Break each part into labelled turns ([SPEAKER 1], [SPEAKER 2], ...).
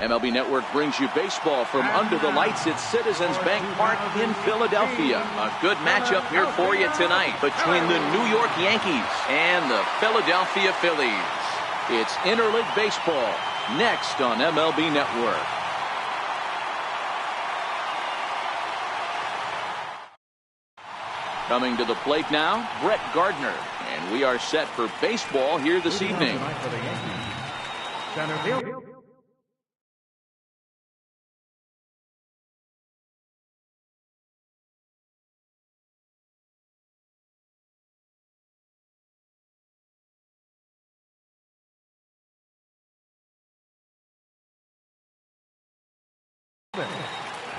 [SPEAKER 1] MLB Network brings you baseball from under the lights at Citizens Bank Park in Philadelphia. A good matchup here for you tonight between the New York Yankees and the Philadelphia Phillies. It's interleague baseball next on MLB Network. Coming to the plate now, Brett Gardner. And we are set for baseball here this evening.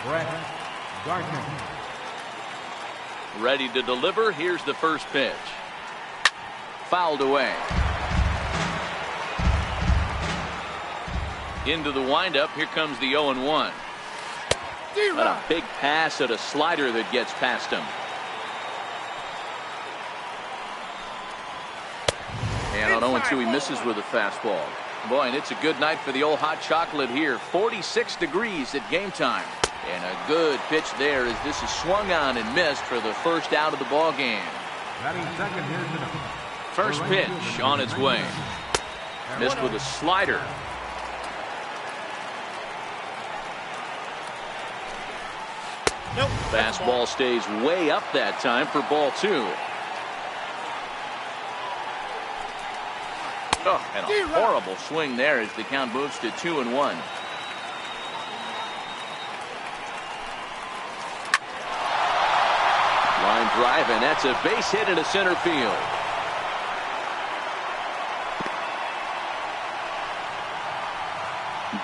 [SPEAKER 2] Brett Gardner.
[SPEAKER 1] Ready to deliver. Here's the first pitch. Fouled away. Into the windup. Here comes the 0-1. And a big pass at a slider that gets past him. And on 0-2 he misses with a fastball. Boy, and it's a good night for the old hot chocolate here. 46 degrees at game time. And a good pitch there as this is swung on and missed for the first out of the ball game. First pitch on its way. Missed with a slider.
[SPEAKER 3] Nope.
[SPEAKER 1] Fastball stays way up that time for ball 2. Oh, and a horrible swing there as the count moves to 2-1. Line drive, and that's a base hit into center field.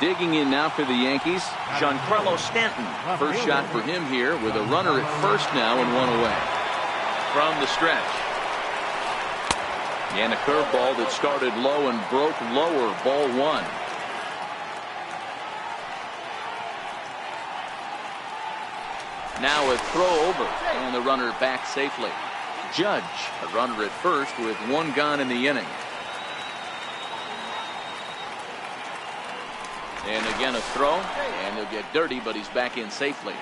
[SPEAKER 1] Digging in now for the Yankees, Giancarlo Stanton. First shot for him here with a runner at first now and one away. From the stretch. And a curveball that started low and broke lower, ball 1. Now a throw over, and the runner back safely. Judge, a runner at first with one gone in the inning. And again a throw, and he'll get dirty, but he's back in safely.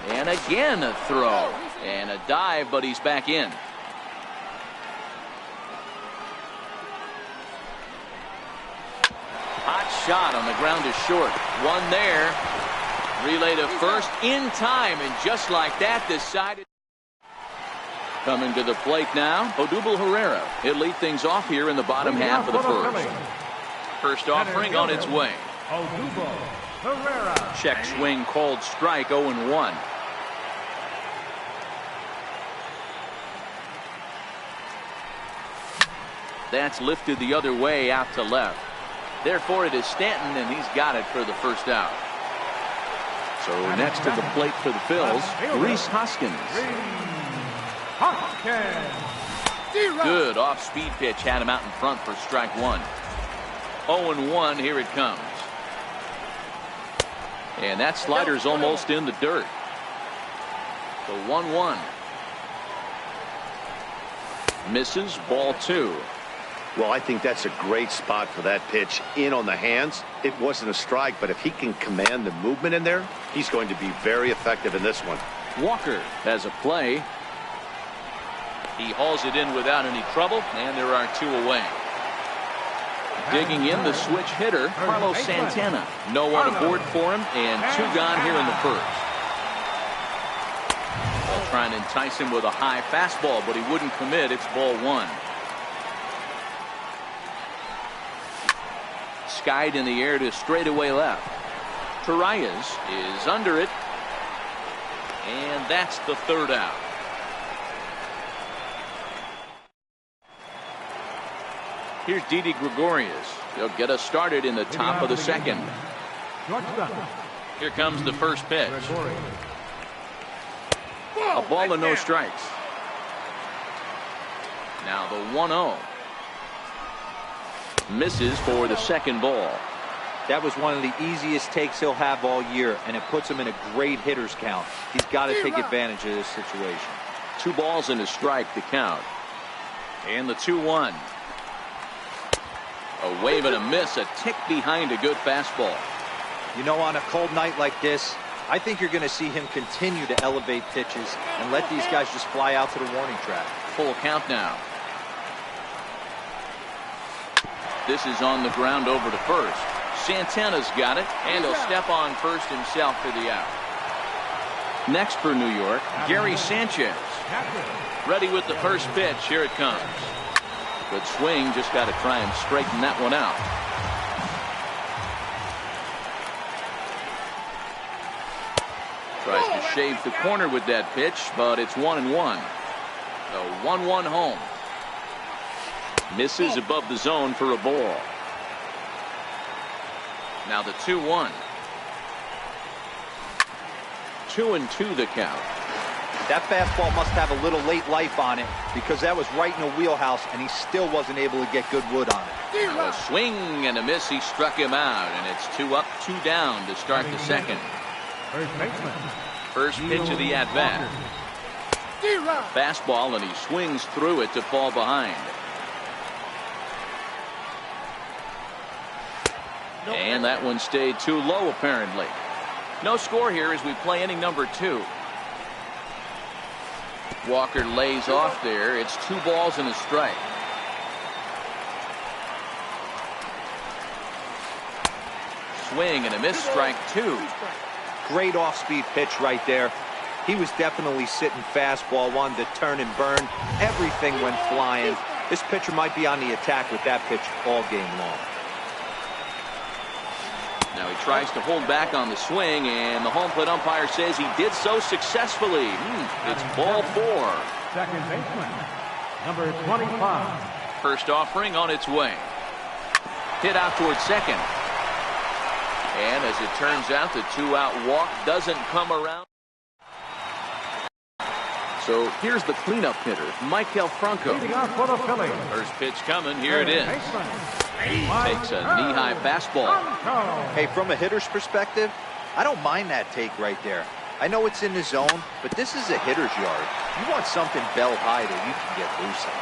[SPEAKER 1] And again a throw, and a dive, but he's back in. Hot shot on the ground is short. One there. Relay to first in time, and just like that decided. Coming to the plate now, Odubel Herrera. He'll lead things off here in the bottom half of the first. First offering on its way.
[SPEAKER 2] Odubel Herrera.
[SPEAKER 1] Check swing called strike, 0-1. That's lifted the other way out to left. Therefore, it is Stanton, and he's got it for the first out. So next to the plate for the Phils, Rhys Hoskins. Good off-speed pitch had him out in front for strike 1. 0-1, here it comes. And that slider's almost in the dirt. So 1-1. Misses, ball 2.
[SPEAKER 3] Well, I think that's a great spot for that pitch. In on the hands. It wasn't a strike, but if he can command the movement in there, he's going to be very effective in this one.
[SPEAKER 1] Walker has a play. He hauls it in without any trouble, and there are 2 away. Digging in the switch hitter, Carlos Santana. No one aboard for him, and 2 gone here in the first. They'll try and entice him with a high fastball, but he wouldn't commit. It's ball 1. Skied in the air to straightaway left. Torreyes is under it, and that's the third out. Here's Didi Gregorius. He'll get us started in the top of the second. Here comes the first pitch. A ball and no strikes. Now the 1-0. Misses for the second ball.
[SPEAKER 4] That was one of the easiest takes he'll have all year, and it puts him in a great hitter's count. He's got to take advantage of this situation.
[SPEAKER 1] 2 balls and a strike to count. And the 2-1. A wave and a miss, a tick behind a good fastball.
[SPEAKER 4] You know, on a cold night like this, I think you're going to see him continue to elevate pitches and let these guys just fly out to the warning track.
[SPEAKER 1] Full count now. This is on the ground over to first. Santana's got it, and he'll step on first himself for the out. Next for New York, Gary Sanchez. Ready with the first pitch. Here it comes. Good swing. Just got to try and straighten that one out. Tries to shave the corner with that pitch, but it's 1-1. A 1-1 home. Misses above the zone for a ball. Now the 2-1. 2-2 the count.
[SPEAKER 4] That fastball must have a little late life on it because that was right in the wheelhouse and he still wasn't able to get good wood on it.
[SPEAKER 1] Now a swing and a miss. He struck him out, and it's 2 up, 2 down to start the second. First pitch of the at-bat. Fastball, and he swings through it to fall behind. And that one stayed too low, apparently. No score here as we play inning number 2. Walker lays off there. It's 2 balls and a strike. Swing and a miss, strike 2.
[SPEAKER 4] Great off-speed pitch right there. He was definitely sitting fastball, wanted to turn and burn. Everything went flying. This pitcher might be on the attack with that pitch all game long.
[SPEAKER 1] Now he tries to hold back on the swing, and the home plate umpire says he did so successfully. It's ball 4.
[SPEAKER 2] Second baseman, number 25.
[SPEAKER 1] First offering on its way. Hit out towards second. And as it turns out, the 2-out walk doesn't come around. So here's the cleanup hitter, Michael Franco.
[SPEAKER 2] Leading off for the Phillies.
[SPEAKER 1] First pitch coming. Here it is. Takes a knee-high fastball.
[SPEAKER 4] Hey, from a hitter's perspective, I don't mind that take right there. I know it's in the zone, but this is a hitter's yard. You want something bell high that you can get loose on.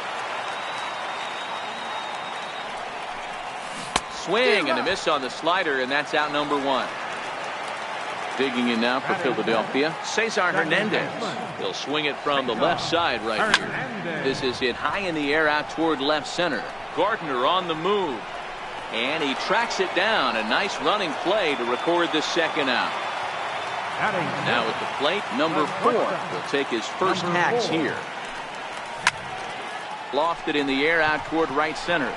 [SPEAKER 1] Swing and a miss on the slider, and that's out number 1. Digging in now for Philadelphia, Cesar Hernandez. He'll swing it from the left side right here. This is hit high in the air out toward left center. Gardner on the move. And he tracks it down. A nice running play to record the second out. Now at the plate, number 4 will take his first hacks here. Lofted in the air out toward right center.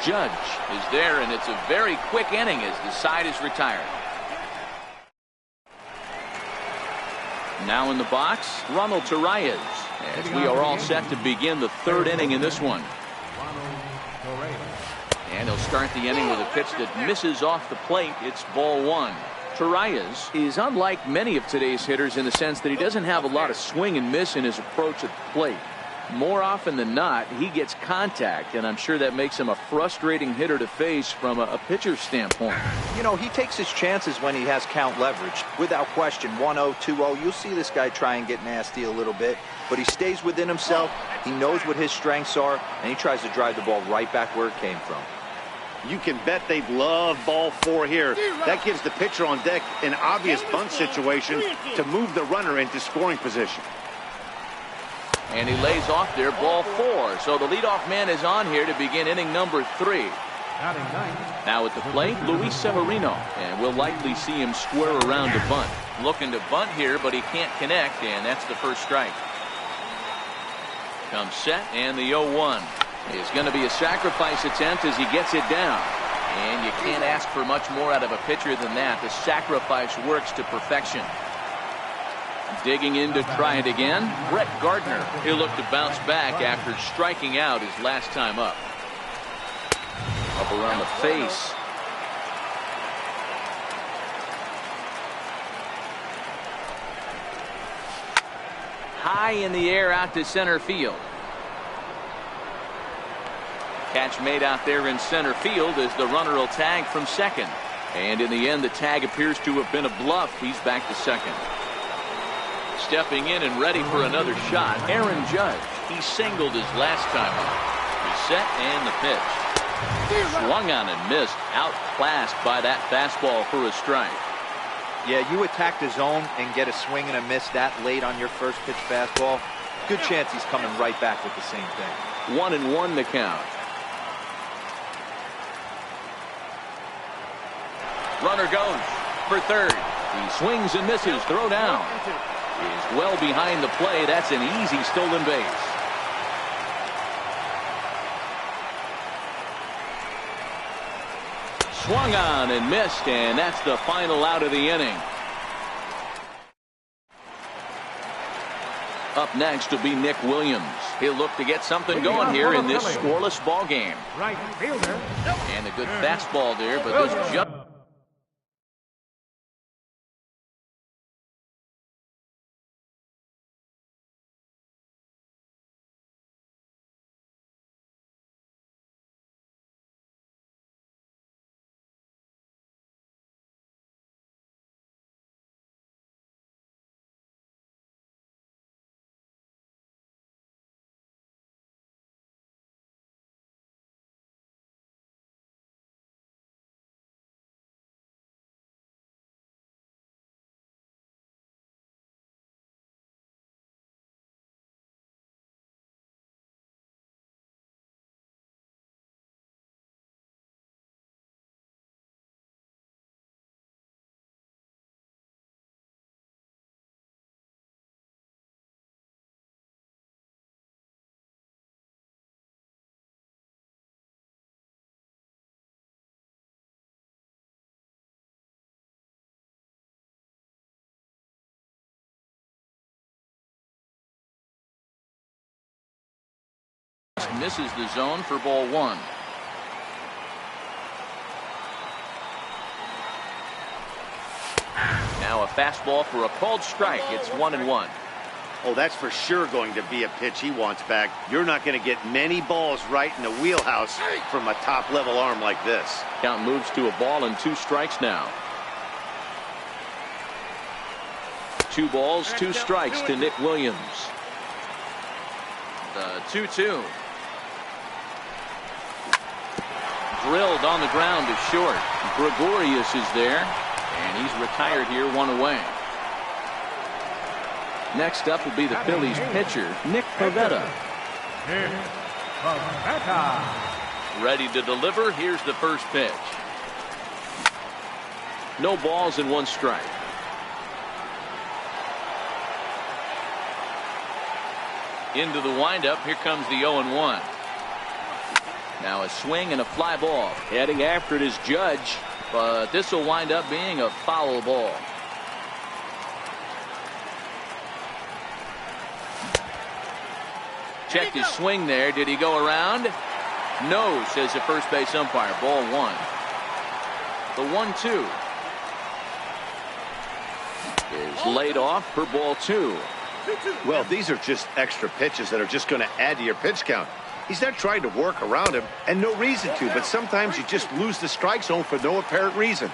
[SPEAKER 1] Judge is there, and it's a very quick inning as the side is retired. Now in the box, Ronald Torreyes, as we are all set to begin the 3rd inning in this one. And he'll start the inning with a pitch that misses off the plate. It's ball 1. Torreyes is unlike many of today's hitters in the sense that he doesn't have a lot of swing and miss in his approach at the plate. More often than not, he gets contact, and I'm sure that makes him a frustrating hitter to face from a pitcher's standpoint.
[SPEAKER 4] You know, he takes his chances when he has count leverage. Without question, 1-0, 2-0, you'll see this guy try and get nasty a little bit, but he stays within himself. He knows what his strengths are, and he tries to drive the ball right back where it came from.
[SPEAKER 3] You can bet they'd love ball 4 here. That gives the pitcher on deck an obvious bunt situation to move the runner into scoring position.
[SPEAKER 1] And he lays off there, ball 4. So the leadoff man is on here to begin inning number 3. Now at the plate, Luis Severino, and we'll likely see him square around to bunt. Looking to bunt here, but he can't connect, and that's the first strike. Comes set, and the 0-1 is going to be a sacrifice attempt as he gets it down. And you can't ask for much more out of a pitcher than that. The sacrifice works to perfection. Digging in to try it again, Brett Gardner. He'll look to bounce back after striking out his last time up. Up around the face. High in the air out to center field. Catch made out there in center field as the runner will tag from second. And in the end, the tag appears to have been a bluff. He's back to second. Stepping in and ready for another shot, Aaron Judge. He singled his last time up. He's set, and the pitch. Swung on and missed. Outclassed by that fastball for a strike.
[SPEAKER 4] Yeah, you attack the zone and get a swing and a miss that late on your first pitch fastball. Good chance he's coming right back with the same thing.
[SPEAKER 1] 1-1 the count. Runner goes for third. He swings and misses. Throw down. Is well behind the play. That's an easy stolen base. Swung on and missed, and that's the final out of the inning. Up next will be Nick Williams. He'll look to get something going here in this scoreless ball game.
[SPEAKER 2] Right fielder.
[SPEAKER 1] And a good fastball there, but this just misses the zone for ball one. Now a fastball for a called strike. It's 1-1.
[SPEAKER 3] Oh, that's for sure going to be a pitch he wants back. You're not going to get many balls right in the wheelhouse from a top-level arm like this.
[SPEAKER 1] Count moves to a ball and 2 strikes now. 2 balls, 2 strikes to Nick Williams. The 2-2. Drilled on the ground to short. Gregorius is there, and he's retired here, 1 away. Next up will be the Phillies pitcher, Nick Pivetta. Ready to deliver. Here's the first pitch. No balls and 1 strike. Into the windup. Here comes the 0-1. Now a swing and a fly ball. Heading after it is Judge, but this will wind up being a foul ball. Checked his swing there. Did he go around? No, says the first base umpire. Ball 1. The 1-2 is laid off for ball 2.
[SPEAKER 3] Well, these are just extra pitches that are just going to add to your pitch count. He's not trying to work around him, and no reason to, but sometimes you just lose the strike zone for no apparent reason.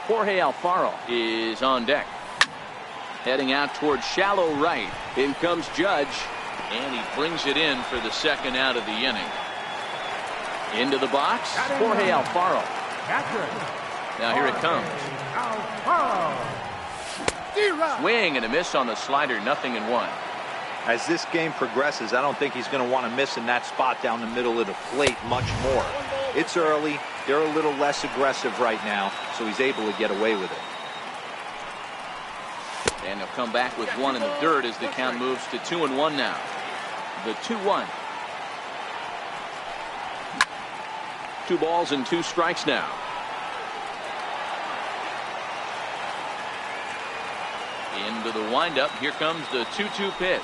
[SPEAKER 1] Jorge Alfaro is on deck. Heading out towards shallow right. In comes Judge, and he brings it in for the second out of the inning. Into the box, Jorge Alfaro. Now here it comes. Swing and a miss on the slider, 0-1.
[SPEAKER 4] As this game progresses, I don't think he's going to want to miss in that spot down the middle of the plate much more. It's early. They're a little less aggressive right now, so he's able to get away with it.
[SPEAKER 1] And he'll come back with 1 in the dirt as the count moves to 2-1 now. The 2-1. 2 balls and 2 strikes now. Into the windup. Here comes the 2-2 pitch.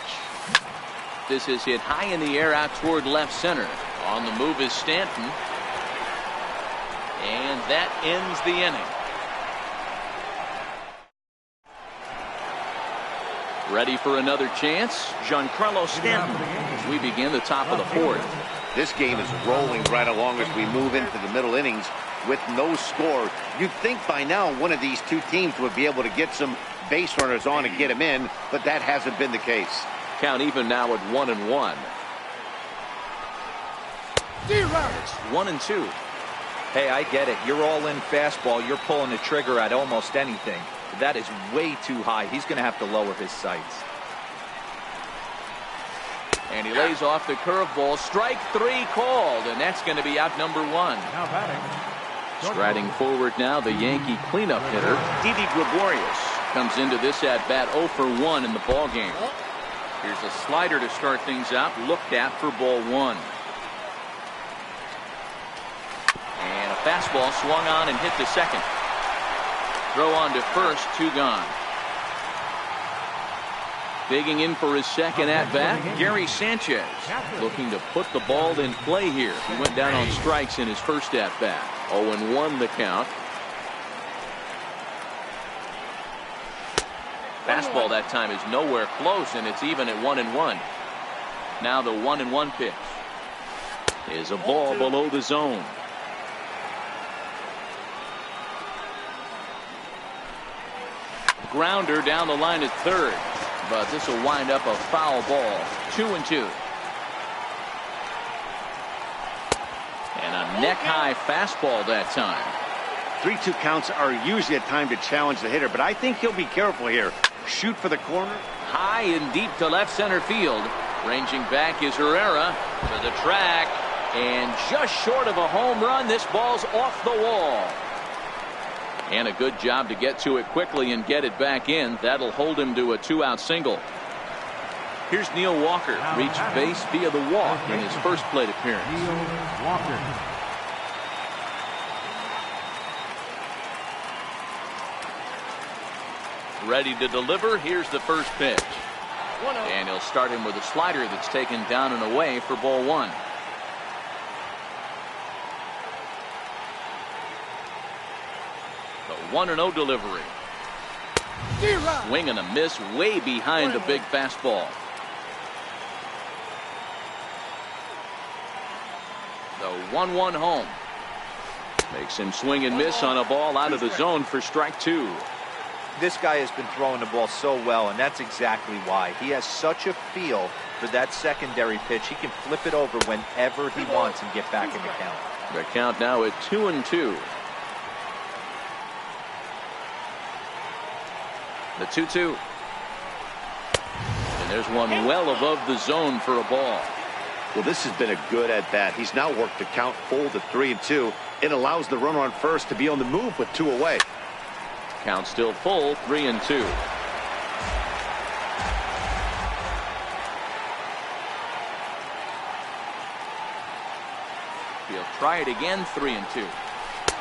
[SPEAKER 1] This is hit high in the air out toward left center. On the move is Stanton. And that ends the inning. Ready for another chance? Giancarlo Stanton as we begin the top of the 4th.
[SPEAKER 3] This game is rolling right along as we move into the middle innings with no score. You'd think by now one of these 2 teams would be able to get some base runners on and get them in, but that hasn't been the case.
[SPEAKER 1] Count even now at 1-1. It's 1-2.
[SPEAKER 4] Hey, I get it. You're all in fastball. You're pulling the trigger at almost anything. That is way too high. He's going to have to lower his sights.
[SPEAKER 1] And he lays off the curveball. Strike 3 called, and that's going to be out number 1.
[SPEAKER 2] Now batting.
[SPEAKER 1] Striding forward now, the Yankee cleanup hitter, Didi Gregorius, comes into this at-bat 0 for 1 in the ballgame. Here's a slider to start things out, looked at for ball 1. And a fastball swung on and hit to second. Throw on to first, 2 gone. Digging in for his second at-bat, Gary Sanchez, looking to put the ball in play here. He went down on strikes in his first at-bat. 0-1 the count. Fastball that time is nowhere close, and it's even at 1-1. Now the 1-1 pitch is a ball below the zone. Grounder down the line at third, but this will wind up a foul ball. 2-2. And a neck-high fastball that time.
[SPEAKER 3] 3-2 counts are usually a time to challenge the hitter, but I think he'll be careful here. Shoot for the corner.
[SPEAKER 1] High and deep to left center field. Ranging back is Herrera to the track, and just short of a home run. This ball's off the wall. And a good job to get to it quickly and get it back in. That'll hold him to a 2-out single. Here's Neil Walker. Reached base via the walk in his first plate appearance.
[SPEAKER 2] Neil Walker.
[SPEAKER 1] Ready to deliver. Here's the first pitch. And he'll start him with a slider that's taken down and away for ball 1. The 1-0 delivery. Swing and a miss way behind the big fastball. The 1-1 home. Makes him swing and miss on a ball out of the zone for strike 2.
[SPEAKER 4] This guy has been throwing the ball so well, and that's exactly why. He has such a feel for that secondary pitch. He can flip it over whenever he wants and get back in the count.
[SPEAKER 1] The count now at 2-2. The 2-2. And there's one well above the zone for a ball.
[SPEAKER 3] Well, this has been a good at-bat. He's now worked the count full to 3-2. It allows the runner on first to be on the move with 2 away.
[SPEAKER 1] Count still full, 3-2. He'll try it again, 3-2.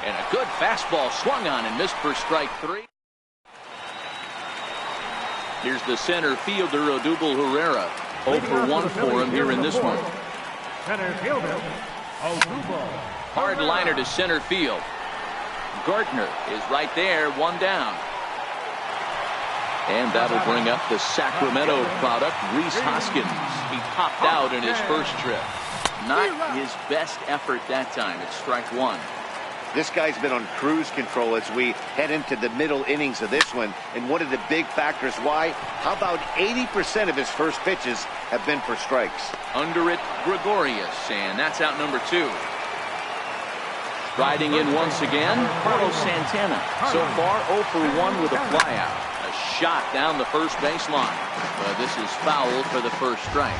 [SPEAKER 1] And a good fastball swung on and missed for strike 3. Here's the center fielder, Odubel Herrera. 0 for 1 for him here in this one.
[SPEAKER 2] Center fielder, Odubel.
[SPEAKER 1] Hard liner to center field. Gardner is right there, 1 down. And that'll bring up the Sacramento product, Rhys Hoskins. He popped out in his first trip. Not his best effort that time. It's strike 1.
[SPEAKER 3] This guy's been on cruise control as we head into the middle innings of this one. And one of the big factors why, how about 80% of his first pitches have been for strikes?
[SPEAKER 1] Under it, Gregorius, and that's out number 2. Riding in once again, Carlos Santana. So far, 0 for 1 with a flyout. A shot down the first baseline. But this is foul for the first strike.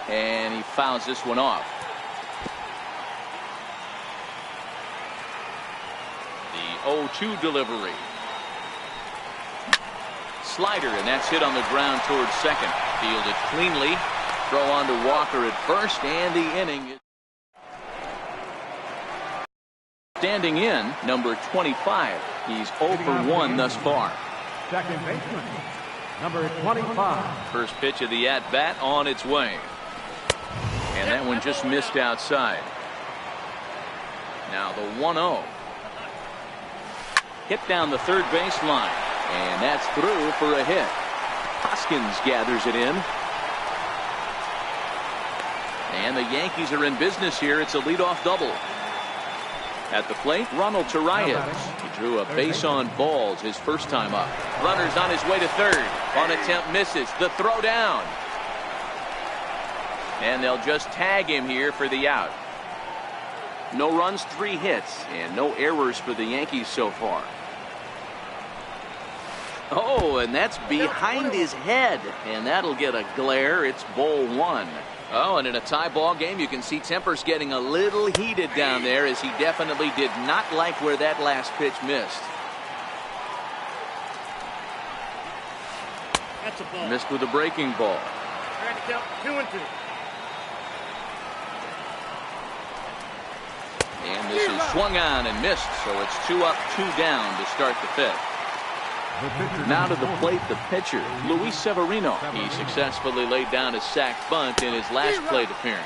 [SPEAKER 1] And he fouls this one off. The 0-2 delivery. Slider, and that's hit on the ground towards second. Fielded cleanly. Throw on to Walker at first, and the inning is standing in, number 25. He's 0 for 1 thus far.
[SPEAKER 2] Second baseman, number 25.
[SPEAKER 1] First pitch of the at-bat on its way. And that one just missed outside. Now the 1-0. Hit down the third baseline. And that's through for a hit. Hoskins gathers it in. And the Yankees are in business here. It's a leadoff double. At the plate, Ronald Torreyes. He drew a base on balls his first time up. Runner's on his way to third. On attempt misses. The throw down. And they'll just tag him here for the out. No runs, 3 hits, and no errors for the Yankees so far. Oh, and that's behind his head, and that'll get a glare. It's ball 1. Oh, and in a tie ball game, you can see tempers getting a little heated down there, as he definitely did not like where that last pitch missed.
[SPEAKER 5] That's a ball.
[SPEAKER 1] Missed with a breaking ball.
[SPEAKER 5] Trying to count 2-2.
[SPEAKER 1] And this is swung on and missed, so it's 2 up, 2 down to start the 5th. Now to the plate, the pitcher, Luis Severino. He successfully laid down a sac bunt in his last plate appearance.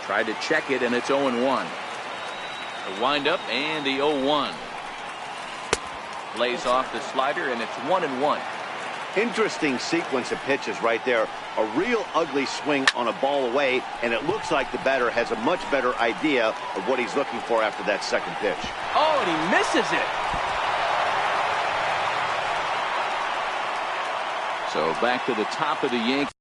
[SPEAKER 1] Tried to check it, and it's 0-1. The windup and the 0-1. Lays off the slider, and it's 1-1.
[SPEAKER 3] Interesting sequence of pitches right there. A real ugly swing on a ball away, and it looks like the batter has a much better idea of what he's looking for after that second pitch.
[SPEAKER 1] Oh, and he misses it. So back to the top of the Yankees.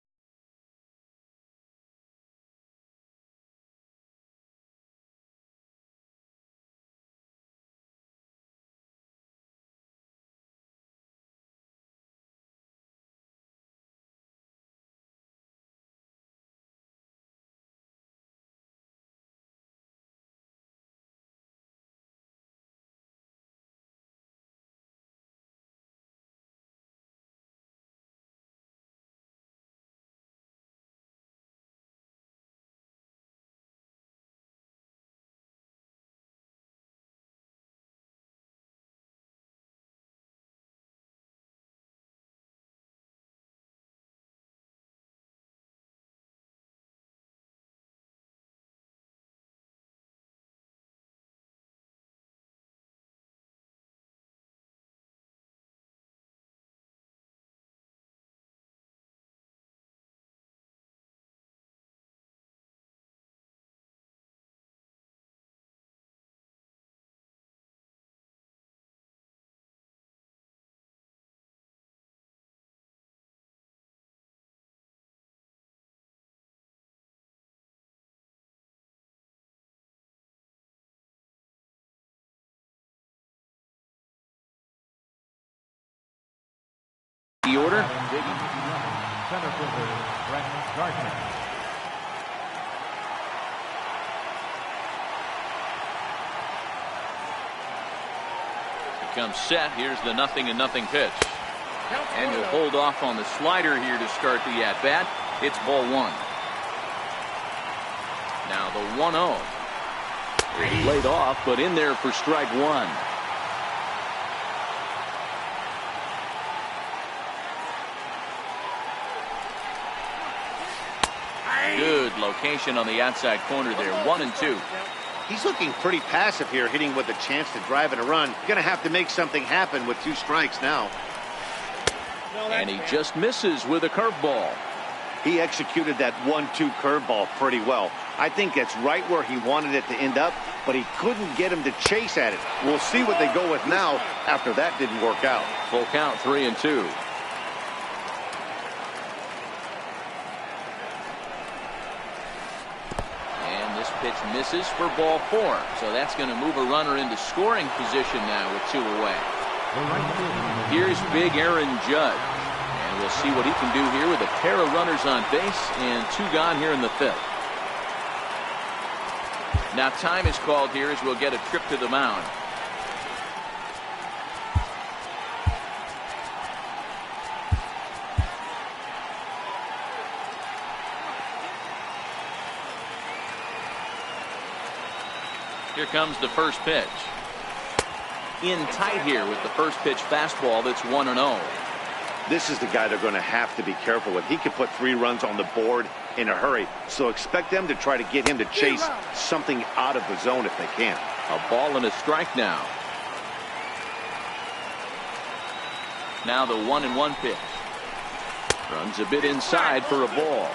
[SPEAKER 1] The order.
[SPEAKER 2] Center fielder, Brett Gardner.
[SPEAKER 1] Becomes set. Here's the 0-0 pitch. And he'll hold off on the slider here to start the at-bat. It's ball 1. Now the 1-0. It's laid off, but in there for strike 1. Good location on the outside corner there. 1-2.
[SPEAKER 3] He's looking pretty passive here, hitting with a chance to drive in a run. Going to have to make something happen with 2 strikes now.
[SPEAKER 1] And he just misses with a curveball.
[SPEAKER 3] He executed that 1-2 curveball pretty well. I think that's right where he wanted it to end up, but he couldn't get him to chase at it. We'll see what they go with now after that didn't work out.
[SPEAKER 1] Full count, 3-2. Pitch misses for ball 4, so that's going to move a runner into scoring position now with 2 away. Here's big Aaron Judge, and we'll see what he can do here with a pair of runners on base and 2 gone here in the 5th. Now time is called here as we'll get a trip to the mound. Here comes the first pitch. In tight here with the first pitch fastball. That's 1-0.
[SPEAKER 3] This is the guy they're going to have to be careful with. He could put 3 runs on the board in a hurry, so expect them to try to get him to chase something out of the zone if they can.
[SPEAKER 1] A ball and a strike now. Now the 1-1 pitch. Runs a bit inside for a ball.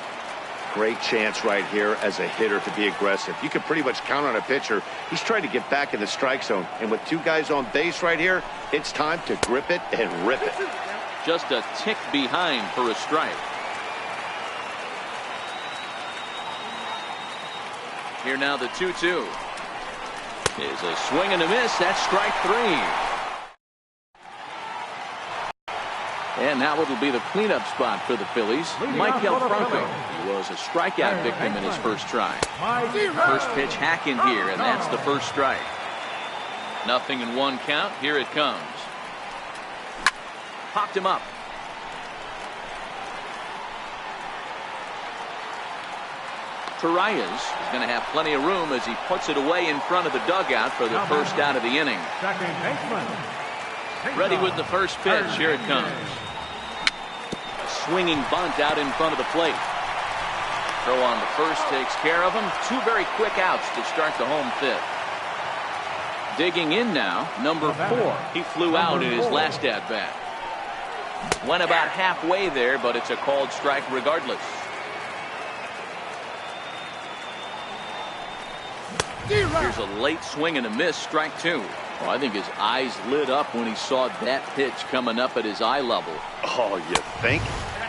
[SPEAKER 3] Great chance right here as a hitter to be aggressive. You can pretty much count on a pitcher. He's trying to get back in the strike zone. And with 2 guys on base right here, it's time to grip it and rip it.
[SPEAKER 1] Just a tick behind for a strike. Here now the 2-2. Is a swing and a miss. That's strike 3. And now it'll be the cleanup spot for the Phillies. Michael Franco. He was a strikeout victim in his first try. First pitch hacking here, and that's the first strike. 0-1 count. Here it comes. Popped him up. Torreyes is going to have plenty of room as he puts it away in front of the dugout for the first out of the inning. Ready with the first pitch. Here it comes. A swinging bunt out in front of the plate. Throw on the first takes care of him. 2 very quick outs to start the home fifth. Digging in now, number 4. He flew out in his last at bat. Went about halfway there, but it's a called strike regardless. Here's a late swing and a miss, strike 2. Well, I think his eyes lit up when he saw that pitch coming up at his eye level.
[SPEAKER 3] Oh, you think?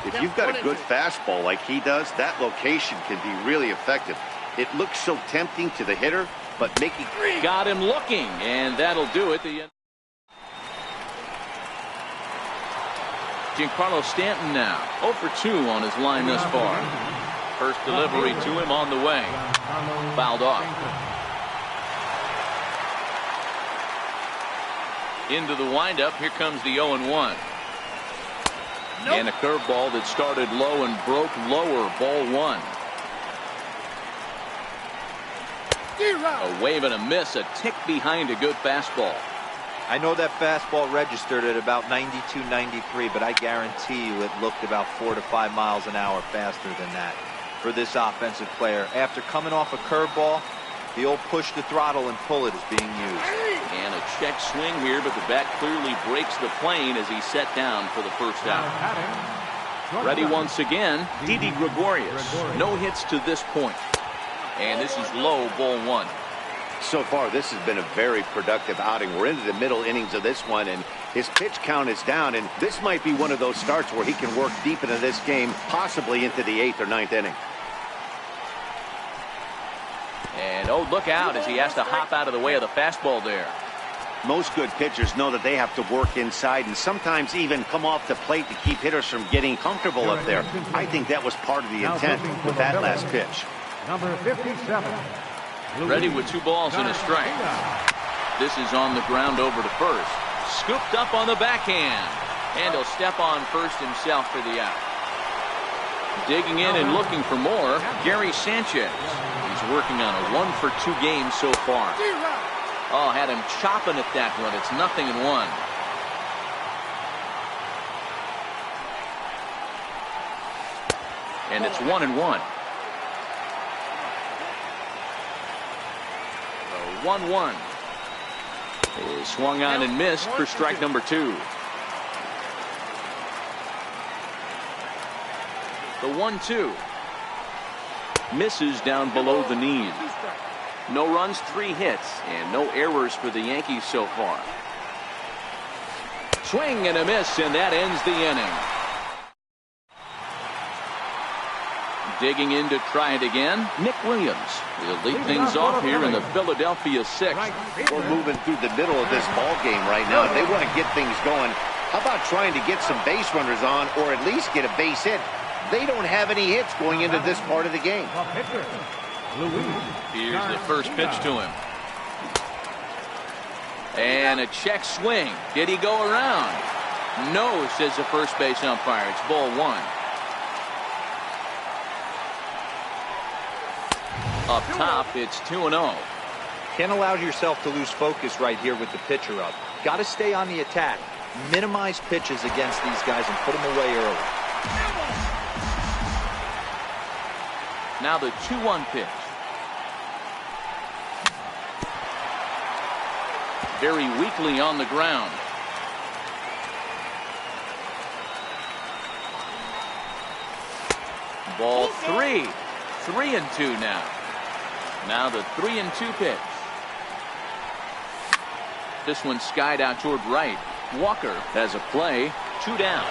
[SPEAKER 3] If you've got a good fastball like he does, that location can be really effective. It looks so tempting to the hitter, but making...
[SPEAKER 1] Got him looking, and that'll do it. Giancarlo Stanton now 0 for 2 on his line thus far. First delivery to him on the way. Fouled off. Into the windup. Here comes the 0-1. And a curveball that started low and broke lower. Ball 1. A wave and a miss. A tick behind a good fastball.
[SPEAKER 4] I know that fastball registered at about 92, 93, but I guarantee you it looked about 4 to 5 miles an hour faster than that for this offensive player. After coming off a curveball, the old push the throttle and pull it is being used.
[SPEAKER 1] And a check swing here, but the bat clearly breaks the plane as he's set down for the first out. Ready once again, Didi Gregorius. No hits to this point. And this is low, ball 1.
[SPEAKER 3] So far, this has been a very productive outing. We're into the middle innings of this one, and his pitch count is down, and this might be one of those starts where he can work deep into this game, possibly into the 8th or 9th inning.
[SPEAKER 1] And, oh, look out as he has to hop out of the way of the fastball there.
[SPEAKER 3] Most good pitchers know that they have to work inside and sometimes even come off the plate to keep hitters from getting comfortable up there. I think that was part of the intent with that last pitch.
[SPEAKER 2] Number 57.
[SPEAKER 1] Ready with 2 balls and a strike. This is on the ground over to first. Scooped up on the backhand. And he'll step on first himself for the out. Digging in and looking for more, Gary Sanchez. He's working on a 1 for 2 game so far. Oh, had him chopping at that one. It's 0-1. And it's 1-1. 1-1 is swung on and missed for strike number 2. The 1-2 misses down below the knees. No runs, 3 hits, and no errors for the Yankees so far. Swing and a miss, and that ends the inning. Digging in to try it again, Nick Williams will lead things off here in the Philadelphia 6th.
[SPEAKER 3] We're moving through the middle of this ball game right now. If they want to get things going, how about trying to get some base runners on or at least get a base hit? They don't have any hits going into this part of the game.
[SPEAKER 1] Here's the first pitch to him. And a check swing. Did he go around? No, says the first base umpire. It's ball 1. Up top, it's 2-0.
[SPEAKER 4] Can't allow yourself to lose focus right here with the pitcher up. Got to stay on the attack. Minimize pitches against these guys and put them away early.
[SPEAKER 1] Now the 2-1 pitch. Very weakly on the ground. Ball 3. 3-2 now. Now the 3-2 pitch. This one skied out toward right. Walker has a play. 2 down.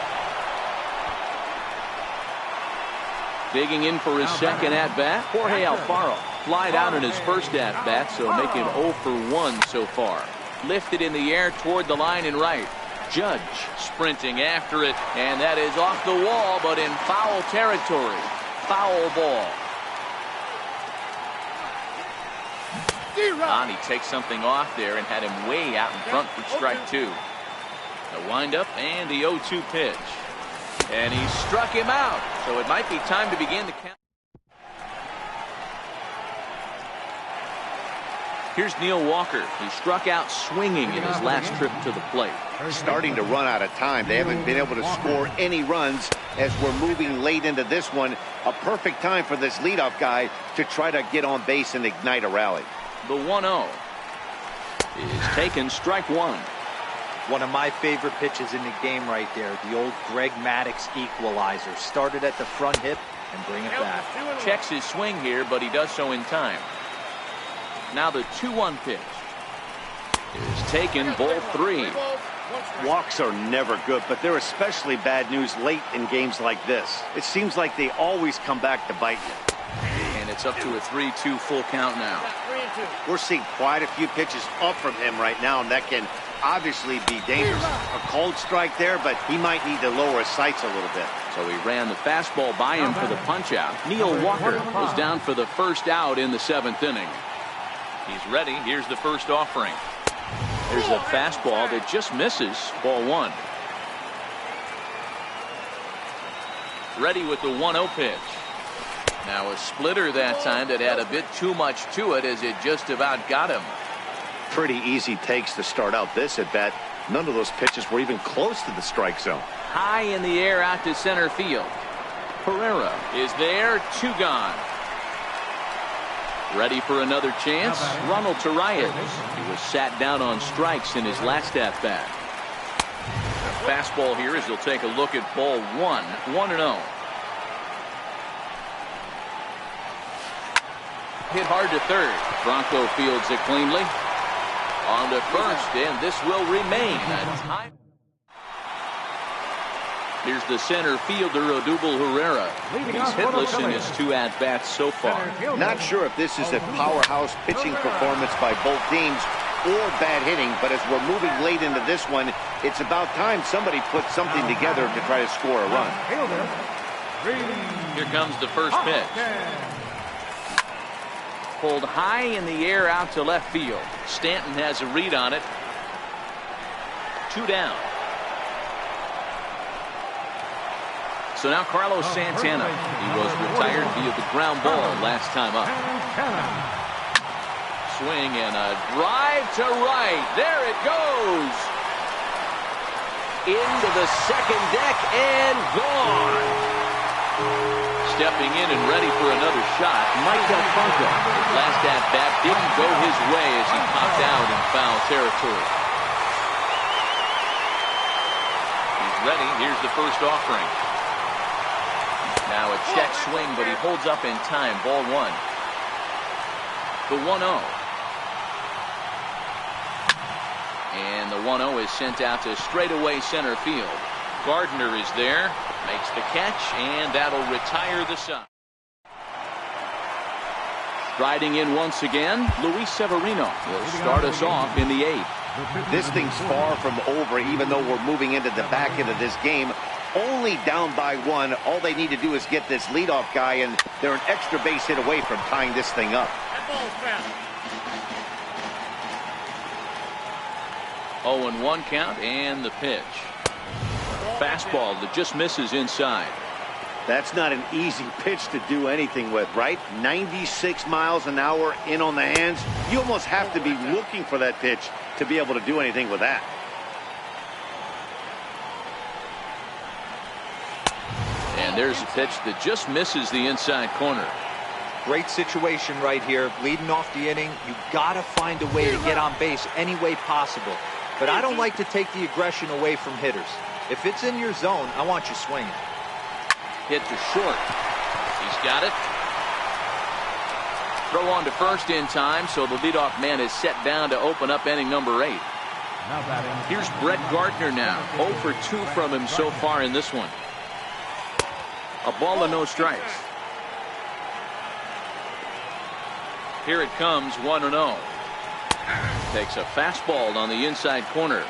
[SPEAKER 1] Digging in for his second at bat, Jorge Alfaro. flied out in his first at-bat, so making 0 for 1 so far. Lifted in the air toward the line and right. Judge sprinting after it, and that is off the wall, but in foul territory. Foul ball. And he takes something off there and had him way out in front for strike 2. The windup and the 0-2 pitch. And he struck him out, so it might be time to begin the count. Here's Neil Walker. He struck out swinging in his last trip to the plate.
[SPEAKER 3] Starting to run out of time. They haven't been able to score any runs as we're moving late into this one. A perfect time for this leadoff guy to try to get on base and ignite a rally.
[SPEAKER 1] The 1-0 is taken, strike 1.
[SPEAKER 4] One of my favorite pitches in the game right there. The old Greg Maddux equalizer. Started at the front hip and bring it back.
[SPEAKER 1] Checks his swing here, but he does so in time. Now the 2-1 pitch is taken, ball 3.
[SPEAKER 6] Walks are never good, but they're especially bad news late in games like this. It seems like they always come back to bite you.
[SPEAKER 1] And it's up to a 3-2 full count now.
[SPEAKER 6] We're seeing quite a few pitches up from him right now, and that can obviously be dangerous. A cold strike there, but he might need to lower his sights a little bit.
[SPEAKER 1] So he ran the fastball by him for the punch-out. Neil Walker was down for the first out in the 7th inning. He's ready. Here's the first offering. There's a fastball that just misses, ball 1. Ready with the 1-0 pitch. Now a splitter that time that had a bit too much to it as it just about got him.
[SPEAKER 6] Pretty easy takes to start out this at bat. None of those pitches were even close to the strike zone.
[SPEAKER 1] High in the air out to center field. Herrera is there, 2 gone. Ready for another chance. Ronald Tarias. He was sat down on strikes in his last at bat. The fastball here as he'll take a look at ball 1. 1-0. Hit hard to third. Bronco fields it cleanly. On to first, and this will remain a tie. Here's the center fielder, Odubel Herrera. He's hitless in his 2 at-bats so far.
[SPEAKER 3] Not sure if this is a powerhouse pitching performance by both teams or bad hitting, but as we're moving late into this one, it's about time somebody puts something together to try to score a run.
[SPEAKER 1] Here comes the first pitch. Pulled high in the air out to left field. Stanton has a read on it. 2 down. So now Carlos Santana. He was retired via the ground ball last time up. Swing and a drive to right. There it goes. Into the second deck and gone. Stepping in and ready for another shot, Mike Delfronco. Last at-bat didn't go his way as he popped out in foul territory. He's ready. Here's the first offering. Now a check swing, but he holds up in time. Ball 1. The 1-0. And the 1-0 is sent out to straightaway center field. Gardner is there, makes the catch, and that'll retire the side. Striding in once again, Luis Severino will start us off in the 8th.
[SPEAKER 3] This thing's far from over, even though we're moving into the back end of this game. Only down by 1. All they need to do is get this leadoff guy, and they're an extra base hit away from tying this thing up.
[SPEAKER 1] 0-1 count, and the pitch. Fastball that just misses inside.
[SPEAKER 6] That's not an easy pitch to do anything with, right? 96 miles an hour in on the hands. You almost have to be looking for that pitch to be able to do anything with that.
[SPEAKER 1] And there's a pitch that just misses the inside corner.
[SPEAKER 4] Great situation right here. Leading off the inning, you gotta find a way to get on base any way possible. But I don't like to take the aggression away from hitters. If it's in your zone, I want you swinging.
[SPEAKER 1] Hit to short. He's got it. Throw on to first in time, so the leadoff man is set down to open up inning number 8. Here's Brett Gardner now. 0 for 2 from him so far in this one. A ball and no strikes. Here it comes, 1-0. Takes a fastball on the inside corner.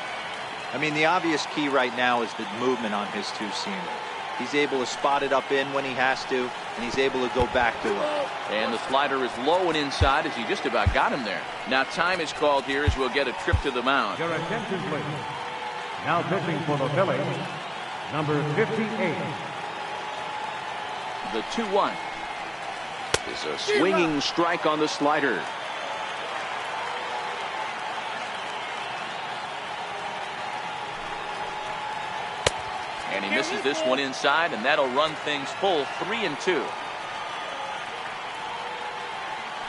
[SPEAKER 4] I mean, the obvious key right now is the movement on his two-seamer. He's able to spot it up in when he has to, and he's able to go back to it.
[SPEAKER 1] And the slider is low and inside as he just about got him there. Now time is called here as we'll get a trip to the mound.
[SPEAKER 2] Your attention, please. Now pitching for the Phillies, number 58.
[SPEAKER 1] The 2-1 is a swinging strike on the slider. And he misses this one inside, and that'll run things full 3-2.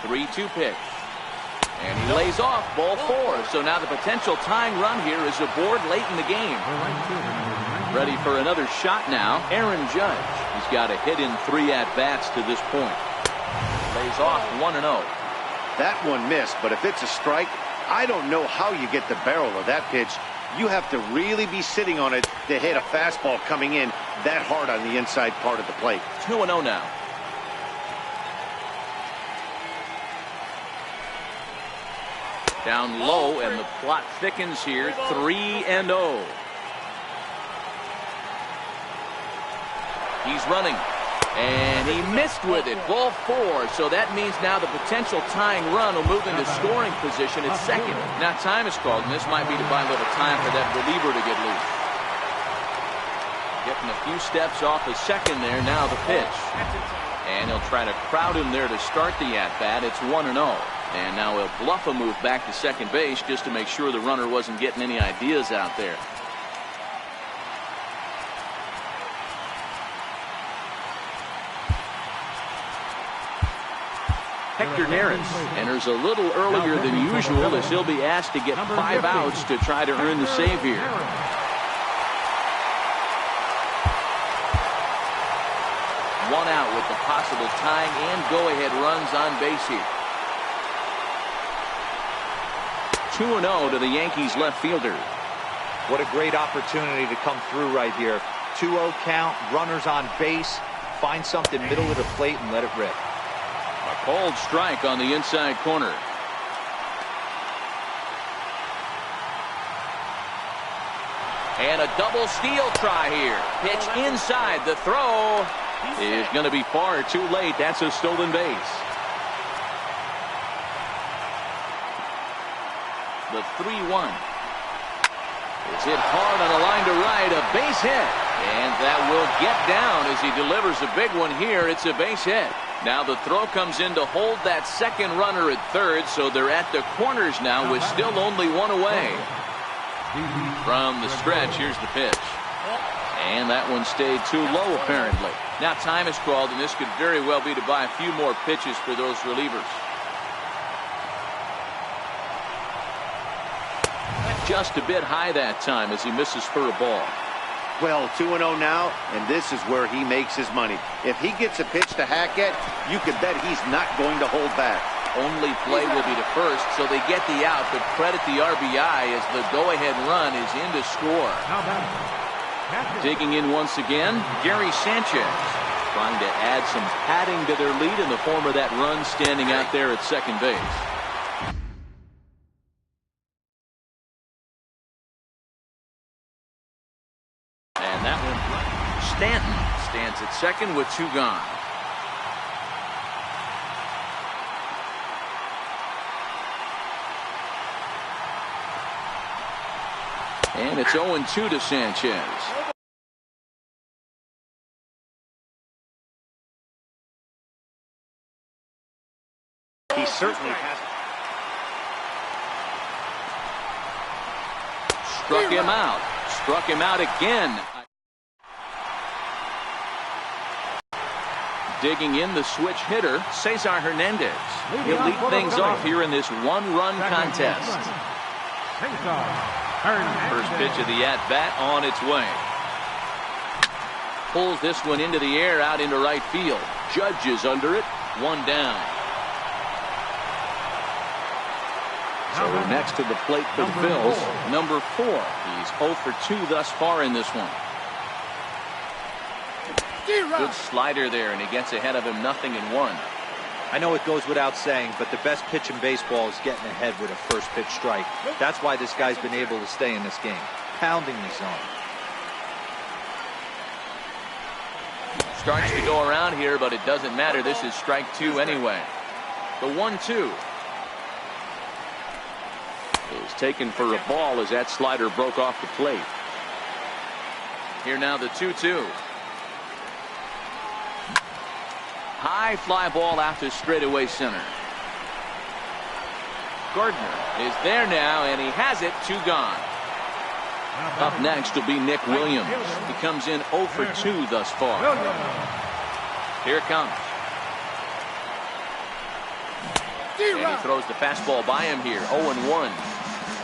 [SPEAKER 1] 3-2 pitch. And he lays off ball 4. So now the potential tying run here is aboard late in the game. Ready for another shot now, Aaron Judge. He's got a hit in 3 at-bats to this point. Lays off 1-0.
[SPEAKER 6] That one missed, but if it's a strike, I don't know how you get the barrel of that pitch. You have to really be sitting on it to hit a fastball coming in that hard on the inside part of the plate.
[SPEAKER 1] 2-0 now. Down low, and the plot thickens here. 3-0. He's running. And he missed with it. Ball 4. So that means now the potential tying run will move into scoring position at second. Now time is called, and this might be to buy a little time for that reliever to get loose. Getting a few steps off of second there. Now the pitch. And he'll try to crowd him there to start the at-bat. It's 1-0. And now he'll bluff a move back to second base just to make sure the runner wasn't getting any ideas out there. Hector Neris enters a little earlier than usual as he'll be asked to get 5 outs to try to earn the save here. One out with the possible tying and go-ahead runs on base here. 2-0 to the Yankees left fielder.
[SPEAKER 4] What a great opportunity to come through right here. 2-0 count, runners on base. Find something middle of the plate and let it rip.
[SPEAKER 1] A cold strike on the inside corner. And a double steal try here. Pitch inside. The throw is going to be far too late. That's a stolen base. The 3-1. It's hit hard on a line to right. A base hit. And that will get down as he delivers a big one here. It's a base hit. Now the throw comes in to hold that second runner at third, so they're at the corners now with still only 1 away. From the stretch, here's the pitch. And that one stayed too low apparently. Now time is called, and this could very well be to buy a few more pitches for those relievers. Just a bit high that time as he misses for a ball.
[SPEAKER 6] Well, 2-0 now, and this is where he makes his money. If he gets a pitch to hack at, you can bet he's not going to hold back.
[SPEAKER 1] Only play will be to first, so they get the out, but credit the RBI as the go-ahead run is in to score. Digging in once again, Gary Sanchez, trying to add some padding to their lead in the form of that run standing out there at second base. And that one, Stanton stands at second with 2 gone. And it's 0-2 to Sanchez.
[SPEAKER 6] He certainly has.
[SPEAKER 1] Struck him out. Struck him out again. Digging in the switch hitter, Cesar Hernandez. He'll lead things off here in this 1-run contest. First pitch of the at-bat on its way. Pulls this one into the air out into right field. Judge is under it. 1 down. So next to the plate for the Phils, number 4. He's 0 for 2 thus far in this one. Good slider there, and he gets ahead of him 0-1.
[SPEAKER 4] I know it goes without saying, but the best pitch in baseball is getting ahead with a first pitch strike. That's why this guy's been able to stay in this game, pounding the zone.
[SPEAKER 1] Starts to go around here, but it doesn't matter. This is strike 2 anyway. The 1-2 is taken for a ball as that slider broke off the plate. Here now the 2-2. High fly ball out to straightaway center. Gardner is there now, and he has it. 2 gone. Up next will be Nick Williams. He comes in 0 for 2 thus far. Here it comes. And he throws the fastball by him here. 0-1.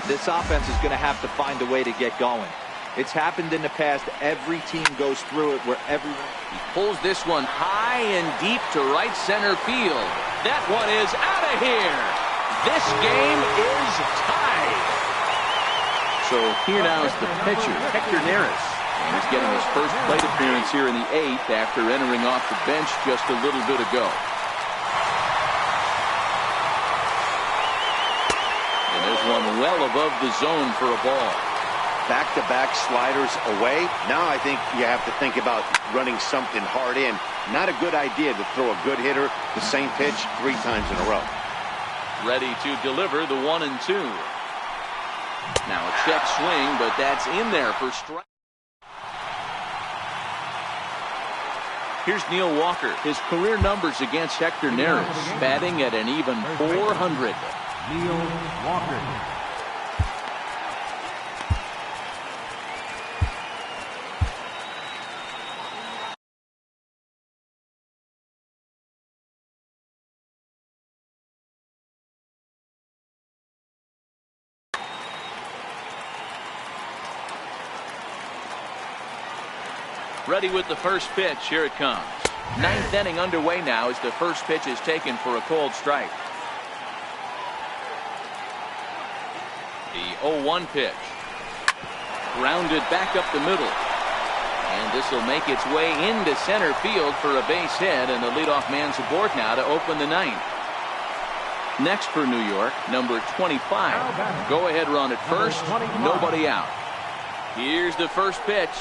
[SPEAKER 4] This offense is going to have to find a way to get going. It's happened in the past. Every team goes through it where everyone...
[SPEAKER 1] He pulls this one high and deep to right center field. That one is out of here. This game is tied. So here now is the pitcher, Hector Neris. And he's getting his first plate appearance here in the 8th after entering off the bench just a little bit ago. And there's one well above the zone for a ball.
[SPEAKER 3] Back-to-back sliders away. Now I think you have to think about running something hard in. Not a good idea to throw a good hitter the same pitch 3 times in a row.
[SPEAKER 1] Ready to deliver the 1-2. Now a check swing, but that's in there for strike. Here's Neil Walker. His career numbers against Hector Neris, batting at an even .400.
[SPEAKER 2] Neil Walker.
[SPEAKER 1] Ready with the first pitch. Here it comes. 9th inning underway now as the first pitch is taken for a cold strike. The 0-1 pitch. Grounded back up the middle. And this will make its way into center field for a base hit, and the leadoff man's aboard now to open the 9th. Next for New York, number 25. Go ahead run at first. Nobody out. Here's the first pitch.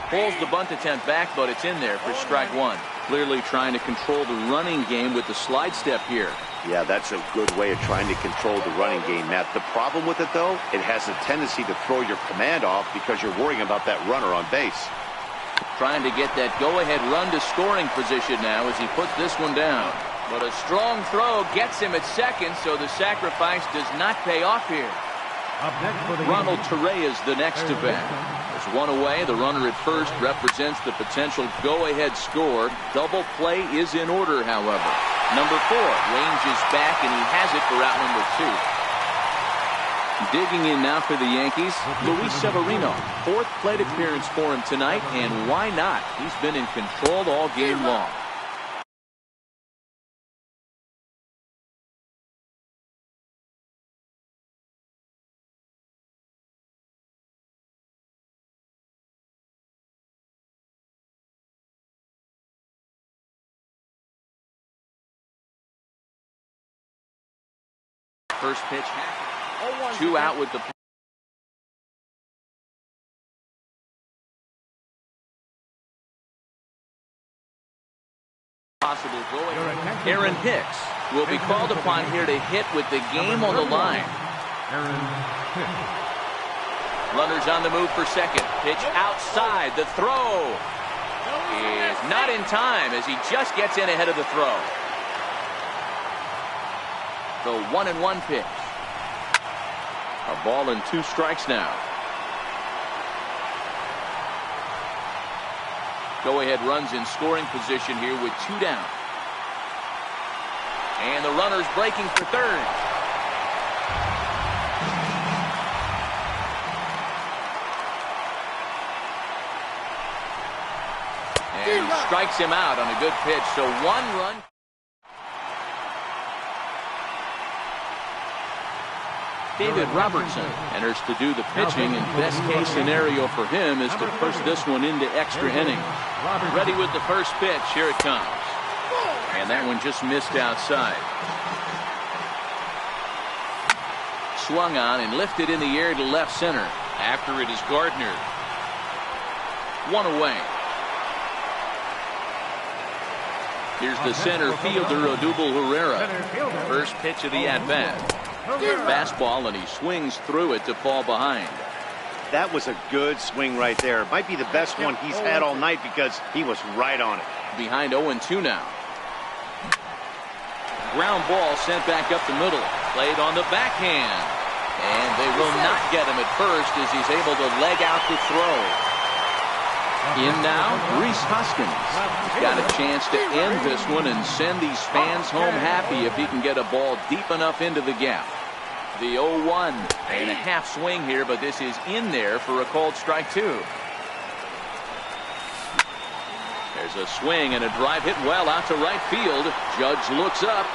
[SPEAKER 1] Pulls the bunt attempt back, but it's in there for strike 1. Clearly trying to control the running game with the slide step here.
[SPEAKER 3] Yeah, that's a good way of trying to control the running game, Matt. The problem with it, though, it has a tendency to throw your command off because you're worrying about that runner on base.
[SPEAKER 1] Trying to get that go-ahead run to scoring position now as he puts this one down. But a strong throw gets him at second, so the sacrifice does not pay off here.
[SPEAKER 2] Up next for the
[SPEAKER 1] Ronald Torre is the next to bat. There's one away. The runner at first represents the potential go-ahead score. Double play is in order, however. Number 4 ranges back, and he has it for out number 2. Digging in now for the Yankees, Luis Severino. 4th plate appearance for him tonight, and why not? He's been in control all game long. First pitch, 2 out with the possible going. Aaron Hicks will be called upon here to hit with the game on the line.
[SPEAKER 2] Aaron Hicks.
[SPEAKER 1] Runners on the move for second. Pitch outside. The throw is not in time as he just gets in ahead of the throw. The 1-1 pitch. A ball and 2 strikes now. Go-ahead runs in scoring position here with 2 down. And the runner's breaking for third. And he strikes him out on a good pitch. So 1 run. David Robertson enters to do the pitching, and best case scenario for him is to push this one into extra innings. Ready with the first pitch. Here it comes. And that one just missed outside. Swung on and lifted in the air to left center. After it is Gardner. One away. Here's the center fielder, Odubel Herrera. First pitch of the at-bat. Fastball, and he swings through it to fall behind.
[SPEAKER 6] That was a good swing right there. Might be the best one he's had all night because he was right on it.
[SPEAKER 1] Behind 0-2 now. Ground ball sent back up the middle. Played on the backhand. And they will not get him at first as he's able to leg out the throw. In now, Rhys Hoskins. He's got a chance to end this one and send these fans home happy if he can get a ball deep enough into the gap. The 0-1 and a half swing here, but this is in there for a called strike two. There's a swing and a drive hit well out to right field. Judge looks up.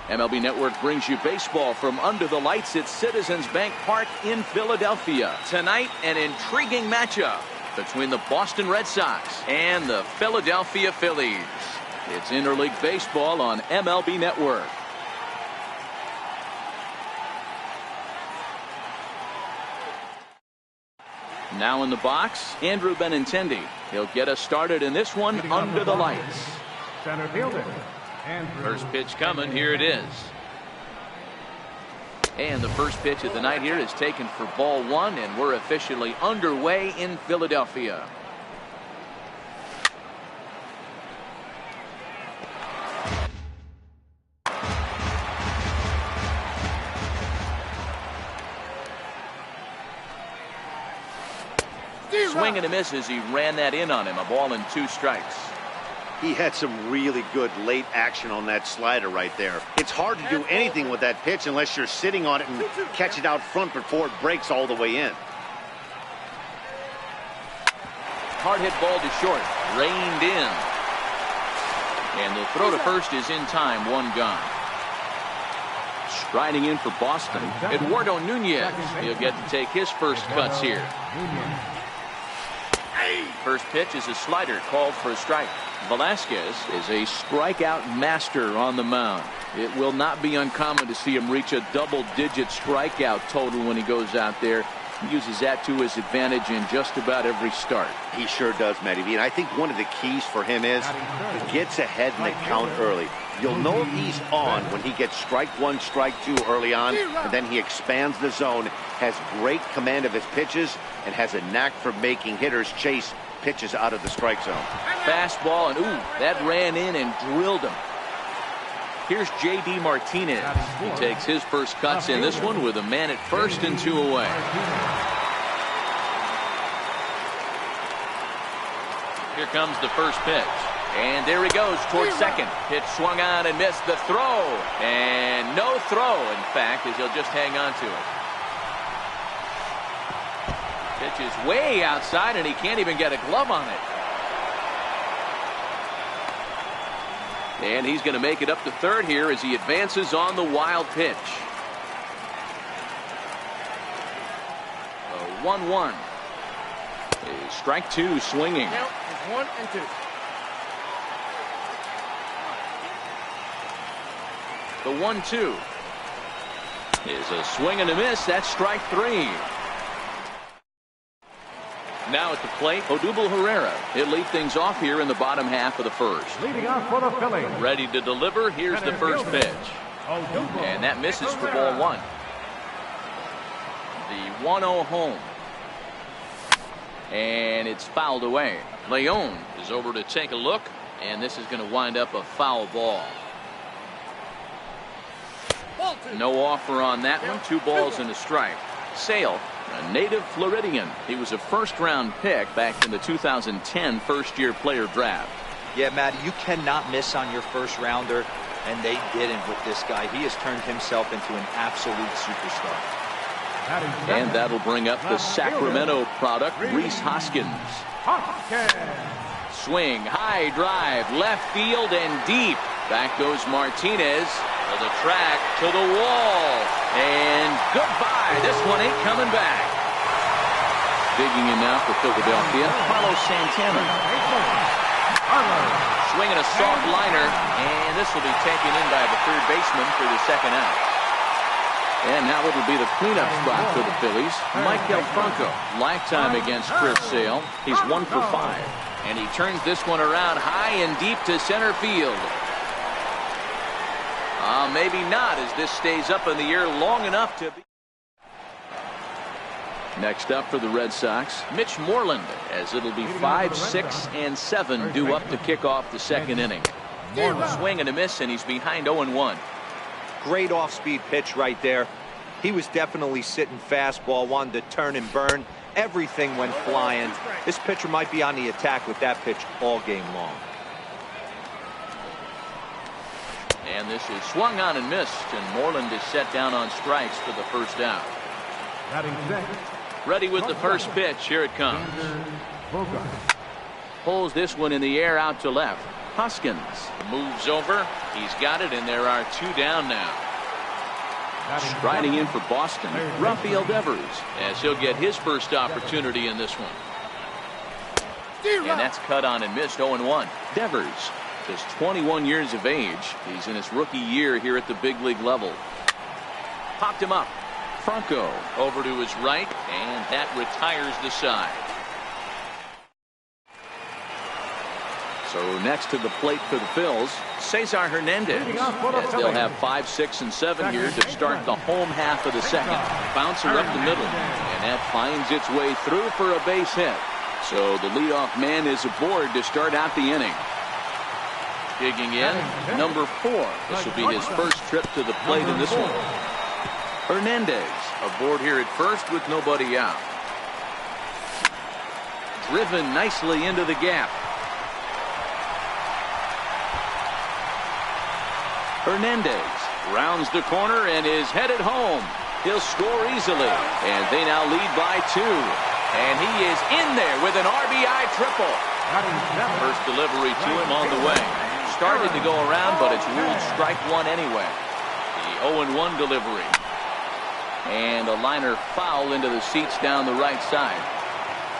[SPEAKER 1] MLB Network brings you baseball from under the lights at Citizens Bank Park in Philadelphia. Tonight, an intriguing matchup between the Boston Red Sox and the Philadelphia Phillies. It's interleague baseball on MLB Network. Now in the box, Andrew Benintendi. He'll get us started in this one under the lights.
[SPEAKER 2] Center fielder.
[SPEAKER 1] First pitch coming. Here it is. And the first pitch of the night here is taken for ball one, and we're officially underway in Philadelphia. Swing and a miss as he ran that in on him. A ball and 2 strikes.
[SPEAKER 6] He had some really good late action on that slider right there. It's hard to do anything with that pitch unless you're sitting on it and catch it out front before it breaks all the way in.
[SPEAKER 1] Hard hit ball to short. Reined in. And the throw to first is in time. 1 gone. Striding in for Boston, Eduardo Nunez. He'll get to take his first cuts here. First pitch is a slider called for a strike. Velasquez is a strikeout master on the mound. It will not be uncommon to see him reach a double-digit strikeout total when he goes out there. He uses that to his advantage in just about every start.
[SPEAKER 6] He sure does, Matty V. And I think one of the keys for him is he gets ahead in the count early. You'll know he's on when he gets strike 1, strike 2 early on, and then he expands the zone, has great command of his pitches, and has a knack for making hitters chase pitches out of the strike zone.
[SPEAKER 1] Fastball, and ooh, that ran in and drilled him. Here's J.D. Martinez. He takes his first cuts in this one with a man at first and 2 away. Here comes the first pitch. And there he goes towards second. Pitch swung on and missed. The throw. And no throw, in fact, as he'll just hang on to it. Pitch is way outside, and he can't even get a glove on it. And he's going to make it up to third here as he advances on the wild pitch. 1-1. Strike 2 swinging.
[SPEAKER 5] Count is 1 and 2.
[SPEAKER 1] The 1-2 is a swing and a miss. That's strike 3. Now at the plate, Odubel Herrera. He'll lead things off here in the bottom half of the first.
[SPEAKER 2] Leading off for the Phillies.
[SPEAKER 1] Ready to deliver. Here's the first pitch. And that misses for ball 1. The 1-0 home. And it's fouled away. Leon is over to take a look, and this is going to wind up a foul ball. No offer on that one. 2 balls and a strike. Sale, a native Floridian. He was a first-round pick back in the 2010 first-year player draft.
[SPEAKER 4] Yeah, Matty, you cannot miss on your first rounder, and they didn't with this guy. He has turned himself into an absolute superstar.
[SPEAKER 1] And that'll bring up the Sacramento product, Rhys Hoskins. Swing, high drive, left field and deep. Back goes Martinez. To the track, to the wall, and goodbye. This one ain't coming back. Digging in now for Philadelphia, Carlos Santana. Swinging a soft liner, and this will be taken in by the third baseman for the second out. And now it'll be the cleanup spot for the Phillies. Michael Franco, lifetime against Chris Sale. He's 1 for 5, and he turns this one around high and deep to center field. Maybe not, as this stays up in the air long enough to be. Next up for the Red Sox, Mitch Moreland, as it'll be 5, 6, and 7 due up to kick off the second inning. Swing and a miss, and he's behind 0-1.
[SPEAKER 4] Great off-speed pitch right there. He was definitely sitting fastball, wanted to turn and burn. Everything went flying. This pitcher might be on the attack with that pitch all game long.
[SPEAKER 1] And this is swung on and missed, and Moreland is set down on strikes for the first out. Ready with the first pitch. Here it comes. Pulls this one in the air out to left. Hoskins moves over. He's got it, and there are 2 down now. Striding in for Boston, Rafael Devers, as he'll get his first opportunity in this one. And that's cut on and missed. 0-1. Devers, just 21 years of age. He's in his rookie year here at the big league level. Popped him up. Franco over to his right, and that retires the side. So next to the plate for the Phils, Cesar Hernandez, as they'll have 5, 6, and 7 here to start the home half of the second. Bouncer up the middle, and that finds its way through for a base hit. So the leadoff man is aboard to start out the inning. Digging in, number 4. This will be his first trip to the plate in this one. Hernandez aboard here at first with nobody out. Driven nicely into the gap. Hernandez rounds the corner and is headed home. He'll score easily, and they now lead by 2. And he is in there with an RBI triple. First delivery to him on the way. Started to go around, but it's ruled strike 1 anyway. The 0-1 delivery. And a liner foul into the seats down the right side.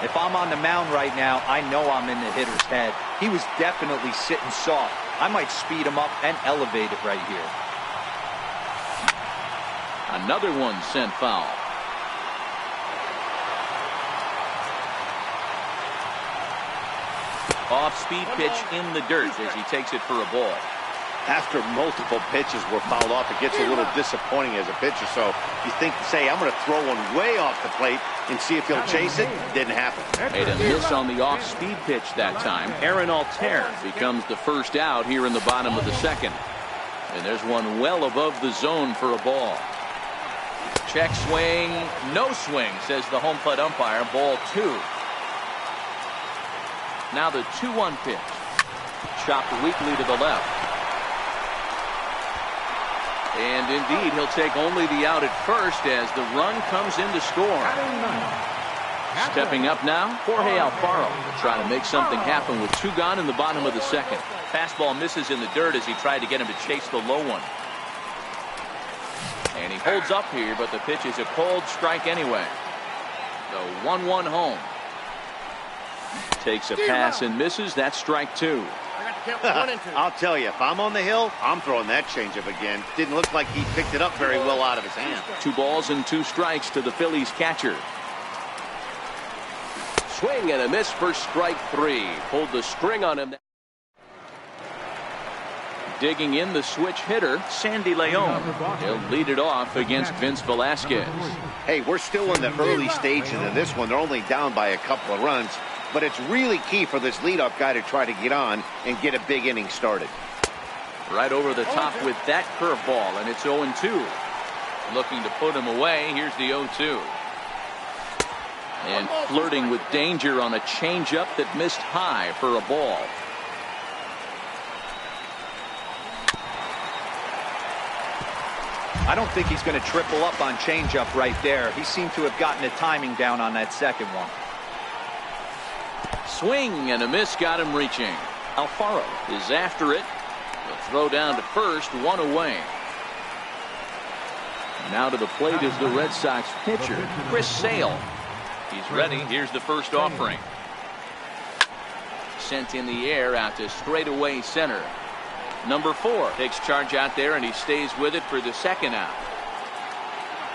[SPEAKER 4] If I'm on the mound right now, I know I'm in the hitter's head. He was definitely sitting soft. I might speed him up and elevate it right here.
[SPEAKER 1] Another one sent foul. Off-speed pitch in the dirt as he takes it for a ball.
[SPEAKER 3] After multiple pitches were fouled off, it gets a little disappointing as a pitcher. So you think, say, I'm going to throw one way off the plate and see if he'll chase it. Didn't happen.
[SPEAKER 1] Made a miss on the off-speed pitch that time. Aaron Altair becomes the first out here in the bottom of the second. And there's one well above the zone for a ball. Check swing, no swing, says the home plate umpire. Ball 2. Now the 2-1 pitch. Chopped weakly to the left. And indeed, he'll take only the out at first as the run comes in to score. Stepping up now, Jorge Alfaro will try to make something happen with 2 gone in the bottom of the second. Fastball misses in the dirt as he tried to get him to chase the low one. And he holds up here, but the pitch is a cold strike anyway. The 1-1 home. Takes a pass and misses. That's strike 2.
[SPEAKER 3] I'll tell you, if I'm on the hill, I'm throwing that changeup again. Didn't look like he picked it up very well out of his hand.
[SPEAKER 1] 2 balls and 2 strikes to the Phillies catcher. Swing and a miss for strike 3. Pulled the string on him. Digging in the switch hitter, Sandy Leon. He'll lead it off against Vince Velasquez.
[SPEAKER 3] Hey, we're still in the early stages of this one. They're only down by a couple of runs. But it's really key for this leadoff guy to try to get on and get a big inning started.
[SPEAKER 1] Right over the top with that curveball, and it's 0-2. Looking to put him away. Here's the 0-2. And flirting with danger on a changeup that missed high for a ball.
[SPEAKER 4] I don't think he's going to triple up on changeup right there. He seemed to have gotten the timing down on that second one.
[SPEAKER 1] Swing and a miss got him reaching. Alfaro is after it. The throw down to first, 1 away. Now to the plate is the Red Sox pitcher, Chris Sale. He's ready. Here's the first offering. Sent in the air out to straightaway center. Number 4 takes charge out there, and he stays with it for the second out.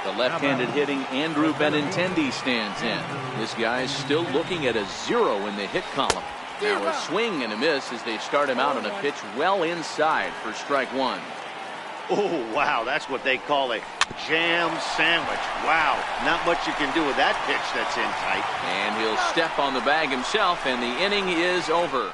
[SPEAKER 1] The left-handed hitting Andrew Benintendi stands in. This guy's still looking at a 0 in the hit column. Now a swing and a miss as they start him out on a pitch well inside for strike 1.
[SPEAKER 3] Oh, wow, that's what they call a jam sandwich. Wow, not much you can do with that pitch that's in tight.
[SPEAKER 1] And he'll step on the bag himself, and the inning is over.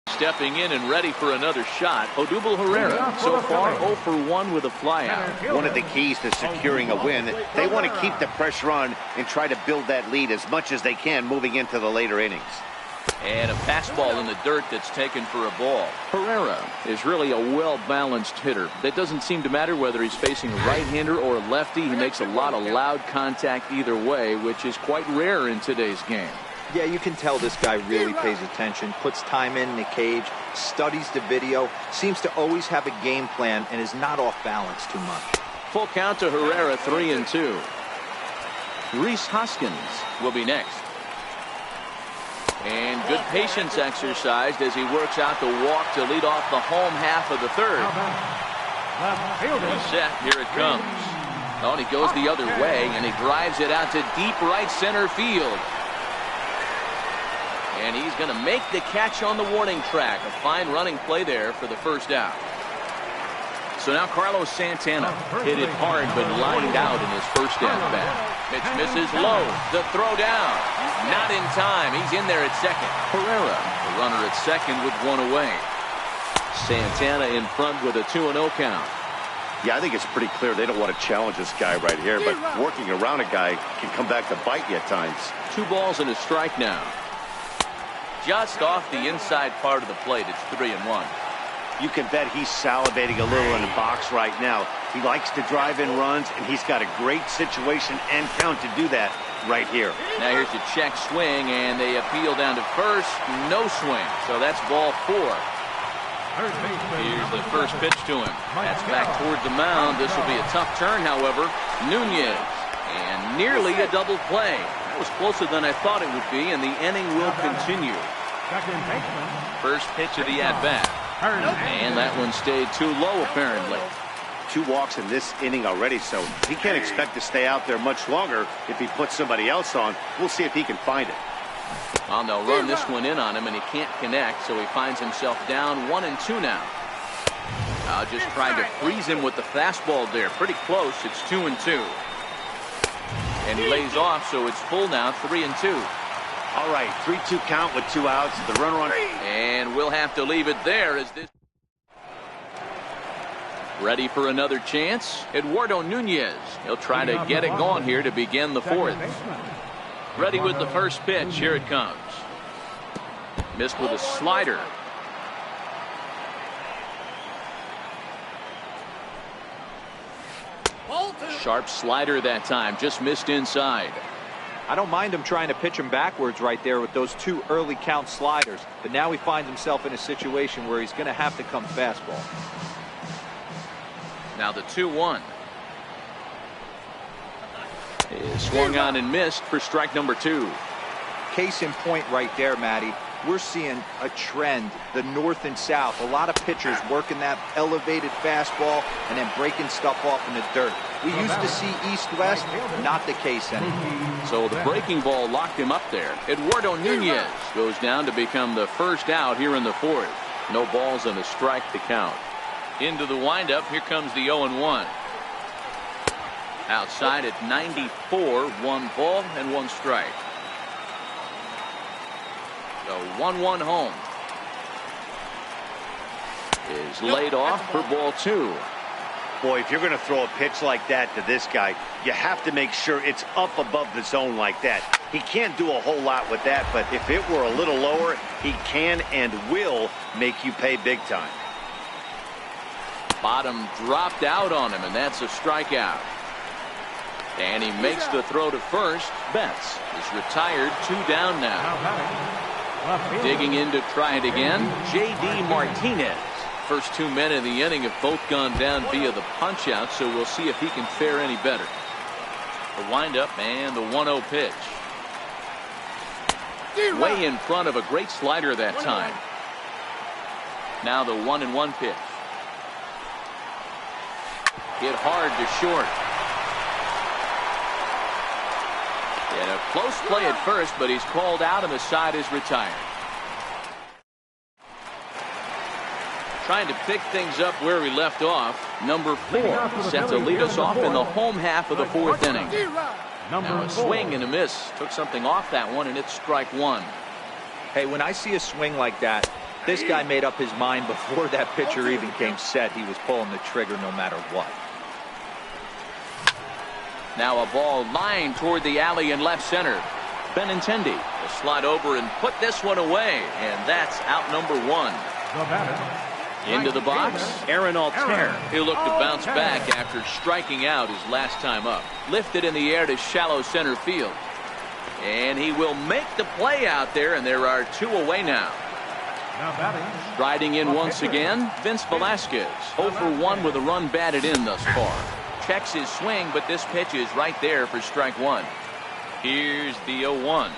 [SPEAKER 1] Stepping in and ready for another shot, Odubel Herrera, so far 0 for 1 with a flyout.
[SPEAKER 3] One of the keys to securing a win, they want to keep the pressure on and try to build that lead as much as they can moving into the later innings.
[SPEAKER 1] And a fastball in the dirt that's taken for a ball. Herrera is really a well-balanced hitter. That doesn't seem to matter whether he's facing a right-hander or a lefty. He makes a lot of loud contact either way, which is quite rare in today's game.
[SPEAKER 4] Yeah, you can tell this guy really pays attention, puts time in the cage, studies the video, seems to always have a game plan, and is not off balance too much.
[SPEAKER 1] Full count to Herrera, 3-2. Reese Hoskins will be next. And good patience exercised as he works out the walk to lead off the home half of the third. Reset, here it comes. Oh, and he goes the other way, and he drives it out to deep right center field. And he's going to make the catch on the warning track. A fine running play there for the first out. So now Carlos Santana hit it hard but lined out in his first at-bat. Pitch misses low. The throw down. Not in time. He's in there at second. Herrera, the runner at second with one away. Santana in front with a 2-0 count.
[SPEAKER 6] Yeah, I think it's pretty clear they don't want to challenge this guy right here, but working around a guy can come back to bite you at times.
[SPEAKER 1] 2 balls and a strike now. Just off the inside part of the plate. It's 3-1.
[SPEAKER 6] You can bet he's salivating a little in the box right now. He likes to drive in runs, and he's got a great situation and count to do that right here.
[SPEAKER 1] Now here's the check swing, and they appeal down to first. No swing, so that's ball 4. Here's the first pitch to him. That's back toward the mound. This will be a tough turn, however. Nunez, and nearly a double play. That was closer than I thought it would be, and the inning will continue. First pitch of the at-bat. And that one stayed too low, apparently.
[SPEAKER 6] 2 walks in this inning already, so he can't expect to stay out there much longer if he puts somebody else on. We'll see if he can find it.
[SPEAKER 1] Well, they'll run this one in on him, and he can't connect, so he finds himself down 1-2 now. Just trying to freeze him with the fastball there. Pretty close. It's 2-2. And he lays off, so it's full now, 3-2.
[SPEAKER 6] All right, 3-2 count with 2 outs. The runner on.
[SPEAKER 1] And we'll have to leave it there as this. Ready for another chance? Eduardo Nunez. He'll try to get it going here to begin the 4th. Ready with the first pitch. Here it comes. Missed with a slider. Sharp slider that time. Just missed inside.
[SPEAKER 4] I don't mind him trying to pitch him backwards right there with those 2 early count sliders. But now he finds himself in a situation where he's going to have to come fastball.
[SPEAKER 1] Now the 2-1. Is swung on and missed for strike number 2.
[SPEAKER 4] Case in point right there, Matty. We're seeing a trend, the north and south. A lot of pitchers working that elevated fastball and then breaking stuff off in the dirt. We used to see east-west, not the case anymore.
[SPEAKER 1] So the breaking ball locked him up there. Eduardo Nunez goes down to become the first out here in the 4th. No balls and a strike to count. Into the windup, here comes the 0-1. Outside at 94, 1 ball and 1 strike. So 1-1 home. Is laid off for ball 2.
[SPEAKER 6] Boy, if you're going to throw a pitch like that to this guy, you have to make sure it's up above the zone like that. He can't do a whole lot with that, but if it were a little lower, he can and will make you pay big time.
[SPEAKER 1] Bottom dropped out on him, and that's a strikeout. And he makes the throw to first. Betts is retired, 2 down now. Digging in to try it again, J.D. Martinez. First 2 men in the inning have both gone down via the punch-out, so we'll see if he can fare any better. The windup and the 1-0 pitch. Way in front of a great slider that time. Now the 1-1 pitch. Hit hard to short. And a close play at first, but he's called out and the side is retired. Trying to pick things up where we left off. Number 4 set to lead us off in the home half of the 4th inning. Now a swing and a miss. Took something off that one, and it's strike 1.
[SPEAKER 4] Hey, when I see a swing like that, this guy made up his mind before that pitcher even came set. He was pulling the trigger no matter what.
[SPEAKER 1] Now a ball lined toward the alley in left center. Benintendi will slide over and put this one away, and that's out number 1. Into the box, Aaron Altair. He'll look to bounce back after striking out his last time up. Lifted in the air to shallow center field. And he will make the play out there, and there are 2 away now.
[SPEAKER 2] Now batting.
[SPEAKER 1] Striding in once again, Vince Velasquez. 0 for 1 with a run batted in thus far. Checks his swing, but this pitch is right there for strike 1. Here's the 0-1.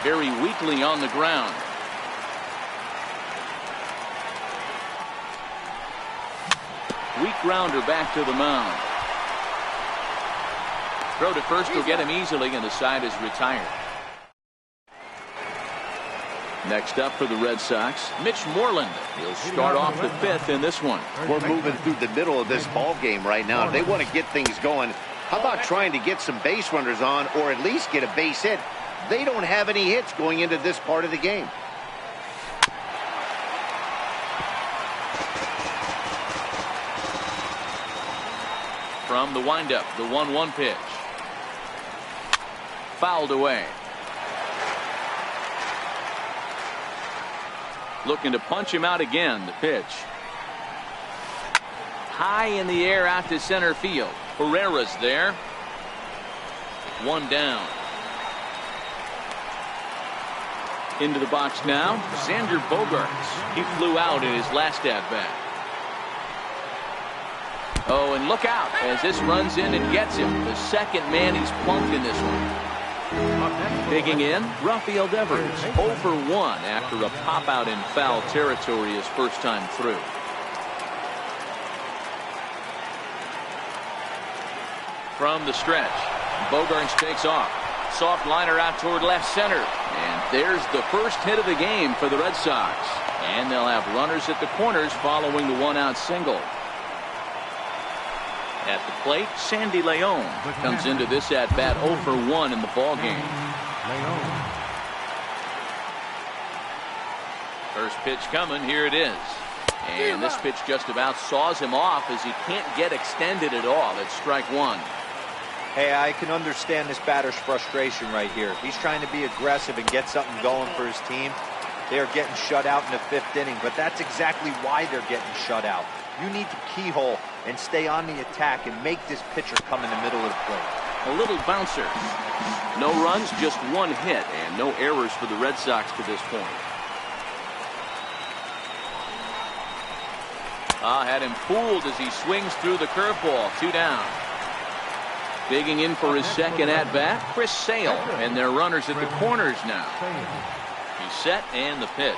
[SPEAKER 1] Very weakly on the ground. Weak grounder back to the mound. Throw to first will get him easily, and the side is retired. Next up for the Red Sox, Mitch Moreland. He'll start off the 5th in this one.
[SPEAKER 3] We're moving through the middle of this ball game right now. If they want to get things going, how about trying to get some base runners on, or at least get a base hit? They don't have any hits going into this part of the game.
[SPEAKER 1] From the windup, the 1-1 pitch. Fouled away. Looking to punch him out again, the pitch. High in the air out to center field. Herrera's there. 1 down. Into the box now, Xander Bogaerts. He flew out in his last at-bat. Oh, and look out as this runs in and gets him. The second man he's plunked in this one. Digging in, Rafael Devers. 0 for 1 after a pop-out in foul territory his first time through. From the stretch, Bogaerts takes off. Soft liner out toward left center. And there's the first hit of the game for the Red Sox. And they'll have runners at the corners following the 1-out single. At the plate, Sandy Leon comes into this at-bat 0 for 1 in the ballgame. First pitch coming, here it is. And this pitch just about saws him off as he can't get extended at all. It's strike 1.
[SPEAKER 4] Hey, I can understand this batter's frustration right here. He's trying to be aggressive and get something going for his team. They are getting shut out in the 5th inning, but that's exactly why they're getting shut out. You need to keyhole and stay on the attack and make this pitcher come in the middle of the plate.
[SPEAKER 1] A little bouncer. No runs, just 1 hit, and no errors for the Red Sox to this point. Had him fooled as he swings through the curveball. 2 down. Digging in for his second at-bat, Chris Sale, and their runners at the corners now. He's set, and the pitch.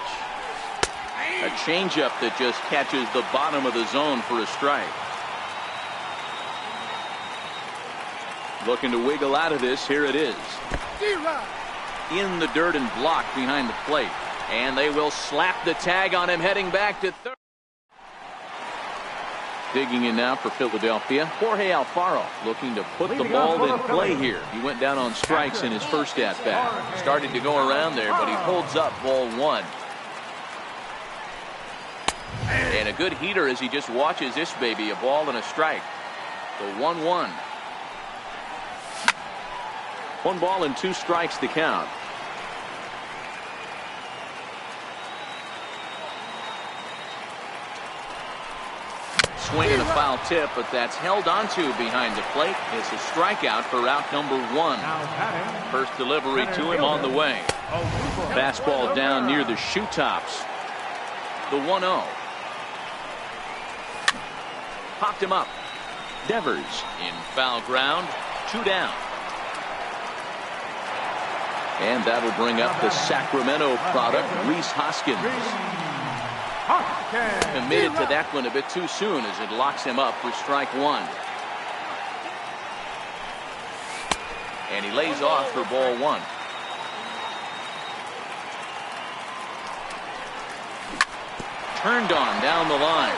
[SPEAKER 1] A changeup that just catches the bottom of the zone for a strike. Looking to wiggle out of this. Here it is. In the dirt and blocked behind the plate. And they will slap the tag on him heading back to third. Digging in now for Philadelphia, Jorge Alfaro looking to put the ball in play here. He went down on strikes in his first at-bat. Started to go around there, but he holds up ball 1. And a good heater as he just watches this baby, a ball and a strike. The 1-1. 1 ball and 2 strikes to count. Swing and a foul tip, but that's held onto behind the plate. It's a strikeout for route number 1. First delivery to him on the way. Fastball down near the shoe tops. The 1-0. Popped him up. Devers in foul ground. 2 down. And that'll bring up the Sacramento product, Rhys Hoskins. Committed to that one a bit too soon as it locks him up for strike 1. And he lays off for ball 1. Turned on down the line,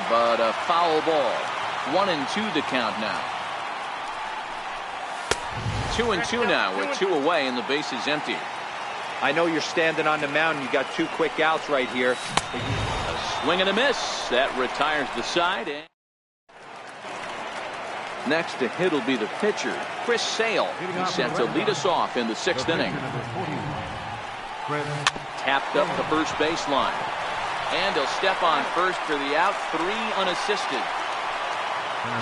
[SPEAKER 1] but a foul ball. 1-2 the count now. 2-2 now with 2 away and the base is empty.
[SPEAKER 4] I know you're standing on the mound. You got 2 quick outs right here.
[SPEAKER 1] A swing and a miss. That retires the side. And next to hit will be the pitcher, Chris Sale. He's set to lead us off in the 6th inning. Tapped up the first baseline. And he'll step on first for the out. 3 unassisted.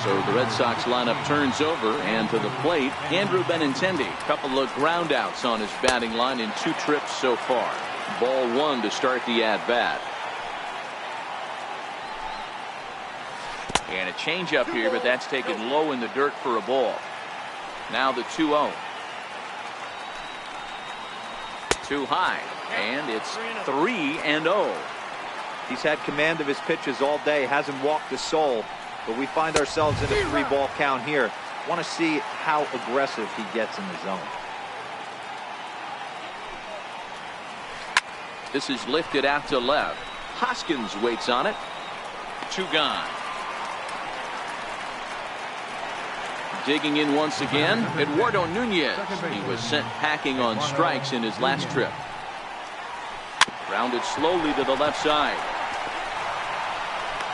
[SPEAKER 1] So the Red Sox lineup turns over, and to the plate, Andrew Benintendi. Couple of ground outs on his batting line in 2 trips so far. Ball 1 to start the at-bat. And a changeup here, but that's taken low in the dirt for a ball. Now the 2-0. Too high, and it's 3-0.
[SPEAKER 4] He's had command of his pitches all day, hasn't walked a soul, but we find ourselves in a 3-ball count here. Want to see how aggressive he gets in the zone.
[SPEAKER 1] This is lifted out to left. Hoskins waits on it. 2 gone. Digging in once again, Eduardo Nunez. He was sent packing on strikes in his last trip. Grounded slowly to the left side.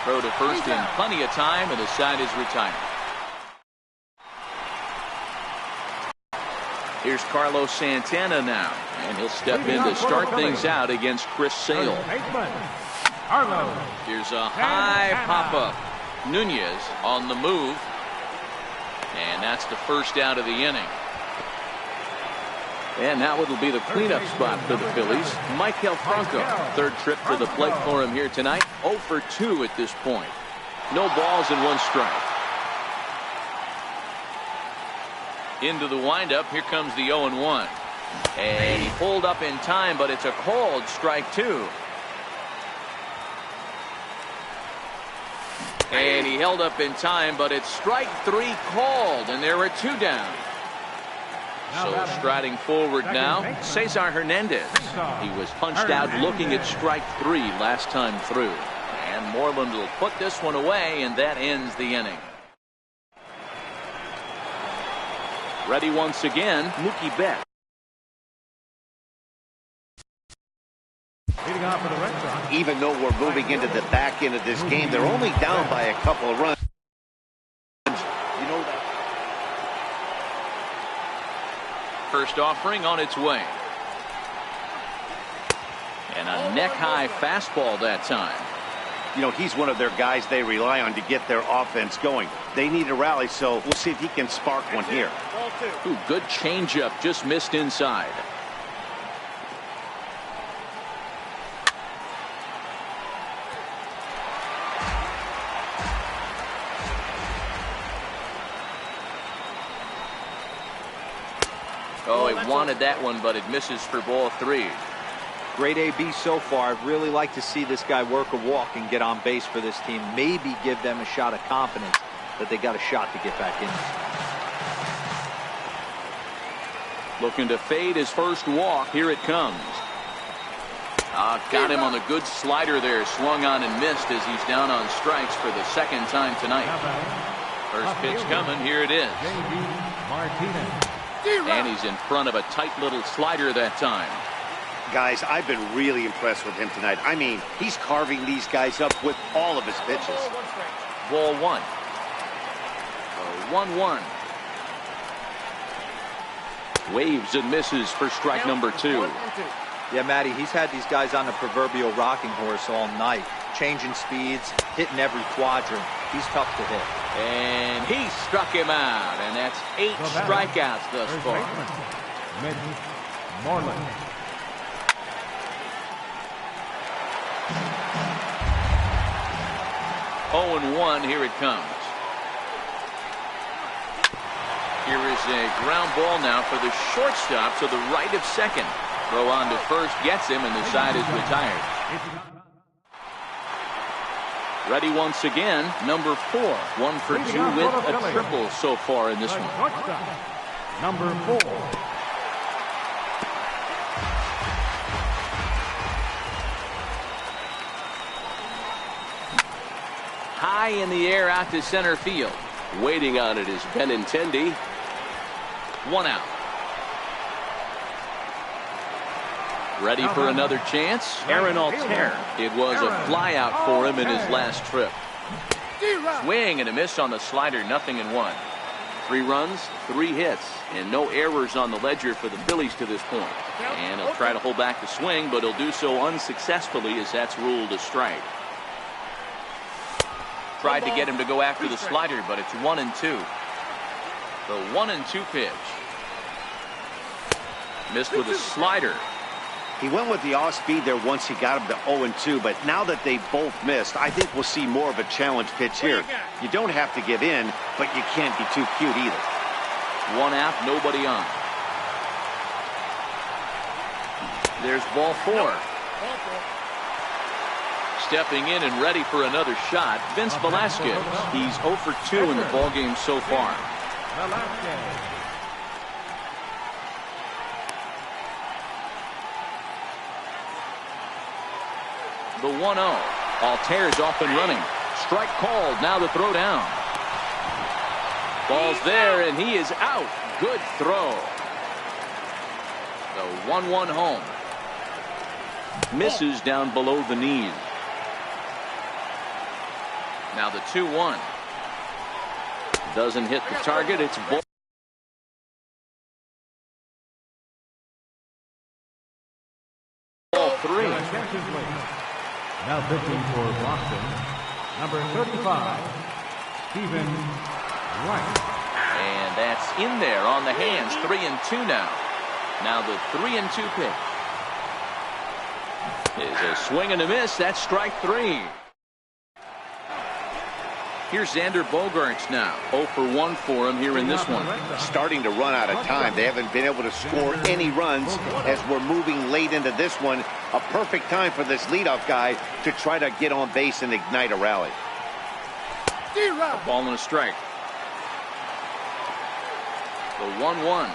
[SPEAKER 1] Throw to first in plenty of time, and the side is retired. Here's Carlos Santana now, and he'll step in to start things out against Chris Sale. Here's a high pop-up. Nunez on the move. And that's the first out of the inning. And now it'll be the cleanup spot for the Phillies. Michael Franco, 3rd trip to the plate for him here tonight. 0 for 2 at this point. No balls and 1 strike. Into the windup. Here comes the 0-1. And he pulled up in time, but it's a called strike 2. And he held up in time, but it's strike 3 called, and there are 2 down. So striding forward now, Cesar Hernandez. He was punched out looking at strike 3 last time through. And Moreland will put this one away, and that ends the inning. Ready once again, Mookie Betts.
[SPEAKER 3] Even though we're moving into the back end of this game, they're only down by a couple of runs. You know that.
[SPEAKER 1] First offering on its way. And a neck-high fastball that time.
[SPEAKER 3] You know, he's one of their guys they rely on to get their offense going. They need a rally, so we'll see if he can spark one here.
[SPEAKER 1] Ooh, good changeup, just missed inside. Oh, he wanted that one, but it misses for ball 3.
[SPEAKER 4] Great AB so far. I'd really like to see this guy work a walk and get on base for this team. Maybe give them a shot of confidence that they got a shot to get back in.
[SPEAKER 1] Looking to fade his first walk. Here it comes. Got him on a good slider there. Swung on and missed as he's down on strikes for the 2nd time tonight. First pitch coming. Here it is. And he's in front of a tight little slider that time.
[SPEAKER 3] Guys, I've been really impressed with him tonight. I mean, he's carving these guys up with all of his pitches.
[SPEAKER 1] Ball 1. 1-1. Waves and misses for strike number 2.
[SPEAKER 4] Yeah, Matty, he's had these guys on the proverbial rocking horse all night. Changing speeds, hitting every quadrant. He's tough to hit.
[SPEAKER 1] And he struck him out, and that's 8 strikeouts thus far.
[SPEAKER 2] Moreland.
[SPEAKER 1] Oh, 0-1, here it comes. Here is a ground ball now for the shortstop to the right of second. Throw on to first, gets him, and the side is retired. Ready once again, number 4. 1 for 2 with a triple so far in this one.
[SPEAKER 2] Number 4.
[SPEAKER 1] High in the air out to center field. Waiting on it is Benintendi. 1 out. Ready for another chance? Aaron Altair. It was a flyout for him in his last trip. Swing and a miss on the slider, 0-1. 3 runs, 3 hits, and no errors on the ledger for the Phillies to this point. And he'll try to hold back the swing, but he'll do so unsuccessfully as that's ruled a strike. Tried to get him to go after the slider, but it's 1-2. The 1-2 pitch. Missed with a slider.
[SPEAKER 6] He went with the off-speed there once he got him to 0-2, but now that they both missed, I think we'll see more of a challenge pitch here. You don't have to give in, but you can't be too cute either.
[SPEAKER 1] One out, nobody on. There's ball 4. Stepping in and ready for another shot, Vince Velasquez. He's 0 for 2 in the ballgame so far. The 1-0. Altaire's off and running. Strike called. Now the throw down. Ball's there, and he is out. Good throw. The 1-1 home. Misses down below the knees. Now the 2-1. Doesn't hit the target. It's ball. Ball 3.
[SPEAKER 2] Now pitching for Boston, number 35, Stephen Wright.
[SPEAKER 1] And that's in there on the hands. 3-2 now. Now the 3-2 pitch. Is a swing and a miss. That's strike 3. Here's Xander Bogaerts now. 0 for 1 for him here in this one.
[SPEAKER 6] Starting to run out of time. They haven't been able to score any runs as we're moving late into this one. A perfect time for this leadoff guy to try to get on base and ignite a rally.
[SPEAKER 1] A ball and a strike. The 1-1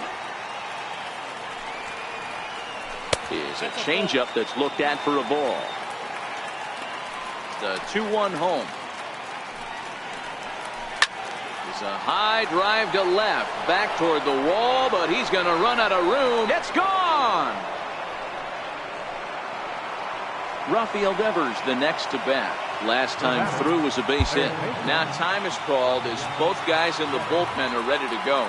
[SPEAKER 1] is a changeup that's looked at for a ball. The 2-1 home. It's a high drive to left, back toward the wall, but he's going to run out of room. It's gone! Rafael Devers the next to bat. Last time through was a base hit. Now time is called as both guys in the bullpen are ready to go.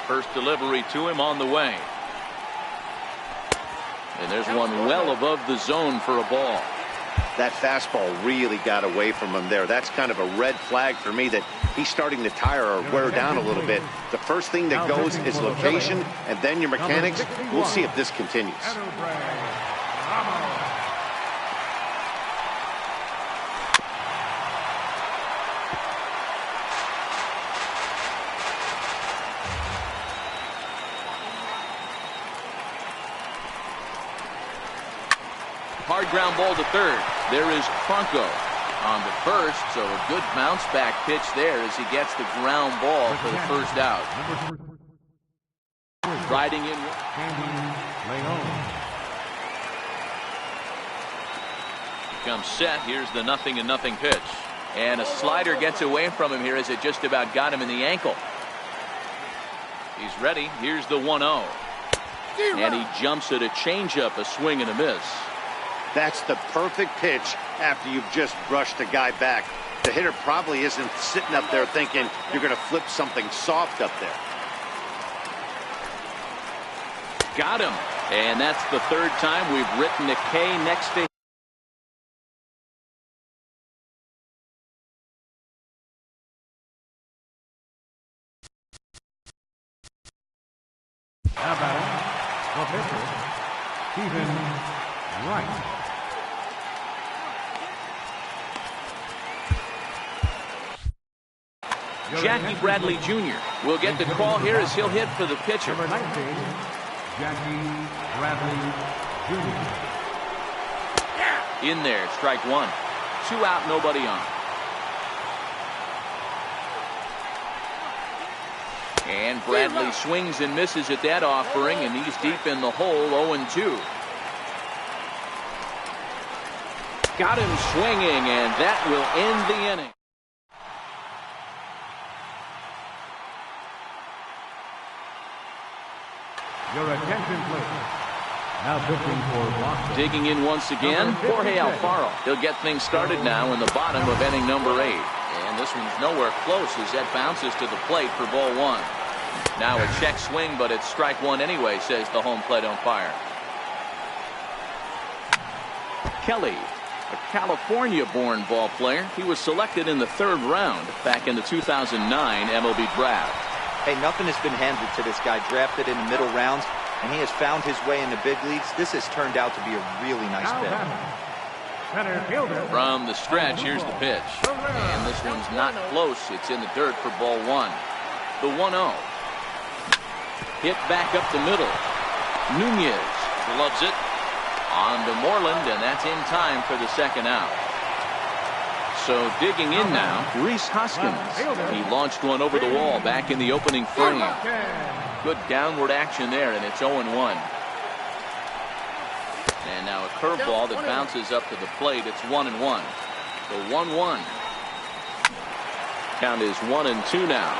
[SPEAKER 1] First delivery to him on the way. And there's one well above the zone for a ball.
[SPEAKER 6] That fastball really got away from him there. That's kind of a red flag for me that he's starting to tire or wear down a little bit. The first thing that goes is location, and then your mechanics. We'll see if this continues.
[SPEAKER 1] Hard ground ball to third. There is Franco on the first, so a good bounce back pitch there as he gets the ground ball for the first out. Riding in. Comes set. Here's the 0-0 pitch. And a slider gets away from him here as it just about got him in the ankle. He's ready. Here's the 1-0. And he jumps at a changeup, a swing and a miss.
[SPEAKER 6] That's the perfect pitch after you've just brushed a guy back. The hitter probably isn't sitting up there thinking you're going to flip something soft up there.
[SPEAKER 1] Got him. And that's the third time we've written a K next to him.
[SPEAKER 2] Now batting, the pitcher, Stephen Wright.
[SPEAKER 1] Jackie Bradley Jr. will get the call here as he'll hit for the pitcher.
[SPEAKER 2] Number 19, Jackie Bradley Jr.
[SPEAKER 1] In there, strike 1. 2 out, nobody on. And Bradley swings and misses at that offering, and he's deep in the hole, 0-2. Got him swinging, and that will end the inning.
[SPEAKER 2] Your attention, please. Now pitching for Boston.
[SPEAKER 1] Digging in once again, Jorge Alfaro. He'll get things started now in the bottom of inning number 8. And this one's nowhere close as that bounces to the plate for ball 1. Now a check swing, but it's strike 1 anyway, says the home plate umpire. Kelly, a California-born ball player. He was selected in the 3rd round back in the 2009 MLB draft.
[SPEAKER 4] Hey, nothing has been handed to this guy. Drafted in the middle rounds, and he has found his way in the big leagues. This has turned out to be a really nice pick.
[SPEAKER 1] From the stretch, here's the pitch. And this one's not close. It's in the dirt for ball 1. The 1-0. Hit back up the middle. Nunez gloves it on to Moreland, and that's in time for the 2nd out. So digging in now, Rhys Hoskins. He launched one over the wall back in the opening frame. Good downward action there, and it's 0-1. And now a curveball that bounces up to the plate. It's 1-1. The 1-1. Count is 1-2 now.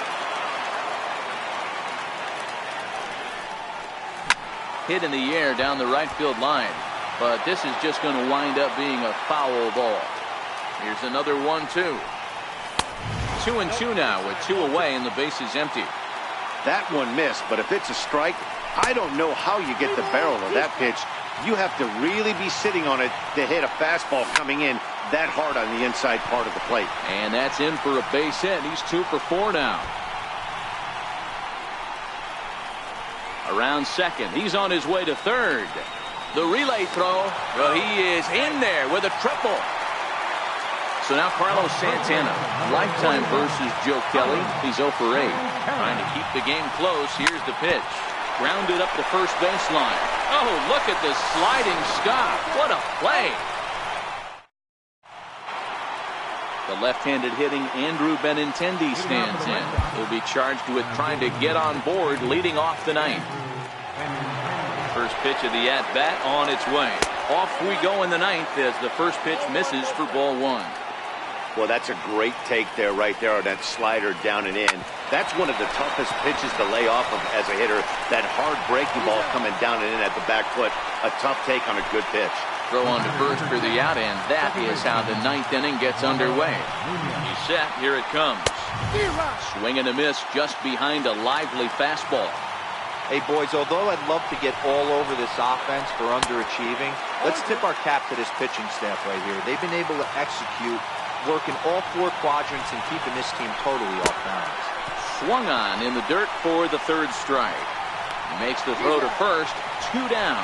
[SPEAKER 1] Hit in the air down the right field line. But this is just going to wind up being a foul ball. Here's another 1-2. 2-2 now with 2 away and the base is empty.
[SPEAKER 6] That one missed, but if it's a strike, I don't know how you get the barrel of that pitch. You have to really be sitting on it to hit a fastball coming in that hard on the inside part of the plate.
[SPEAKER 1] And that's in for a base hit. He's 2 for 4 now. Around second. He's on his way to third. The relay throw. Well, he is in there with a triple. So now Carlos Santana, lifetime versus Joe Kelly. He's 0 for 8. Trying to keep the game close. Here's the pitch. Grounded up the first baseline. Oh, look at this sliding stop. What a play. The left-handed hitting Andrew Benintendi stands in. He'll be charged with trying to get on board leading off the 9th. First pitch of the at-bat on its way. Off we go in the 9th as the first pitch misses for ball 1.
[SPEAKER 6] Well, that's a great take there, right there on that slider down and in. That's one of the toughest pitches to lay off of as a hitter. That hard breaking ball coming down and in at the back foot. A tough take on a good pitch.
[SPEAKER 1] Throw on to first for the out, and that is how the 9th inning gets underway. He's set. Here it comes. Swing and a miss just behind a lively fastball.
[SPEAKER 4] Hey, boys, although I'd love to get all over this offense for underachieving, let's tip our cap to this pitching staff right here. They've been able to execute, working all 4 quadrants and keeping this team totally off balance.
[SPEAKER 1] Swung on in the dirt for the 3rd strike. He makes the throw to first. 2 down.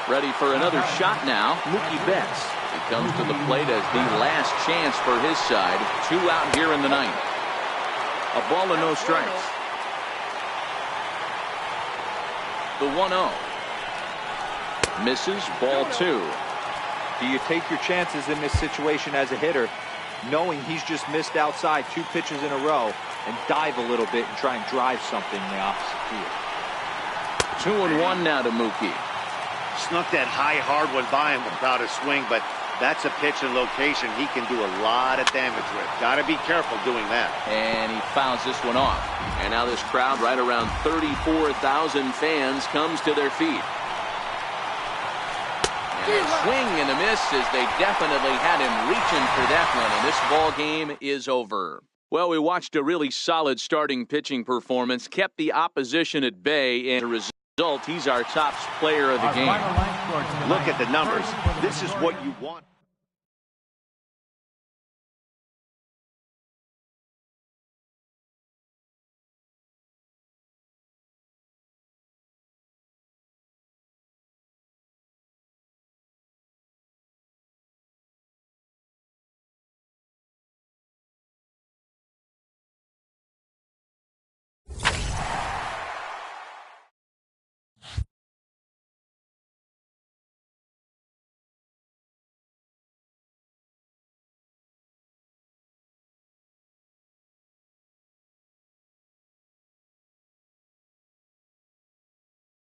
[SPEAKER 1] Ready for another shot now, Mookie Betts. He comes to the plate as the last chance for his side. 2 out here in the 9th. A ball and no strikes. The 1-0. Misses, ball 2.
[SPEAKER 4] Do you take your chances in this situation as a hitter, knowing he's just missed outside 2 pitches in a row, and dive a little bit and try and drive something in the opposite field?
[SPEAKER 1] 2-1 now to Mookie.
[SPEAKER 6] Snuck that high hard one by him without a swing, but that's a pitch and location he can do a lot of damage with. Got to be careful doing that.
[SPEAKER 1] And he fouls this one off. And now this crowd, right around 34,000 fans, comes to their feet. And a swing and a miss as they definitely had him reaching for that one. And this ball game is over. Well, we watched a really solid starting pitching performance, kept the opposition at bay, and as a result, he's our top player of the game.
[SPEAKER 6] Look at the numbers. This is what you want.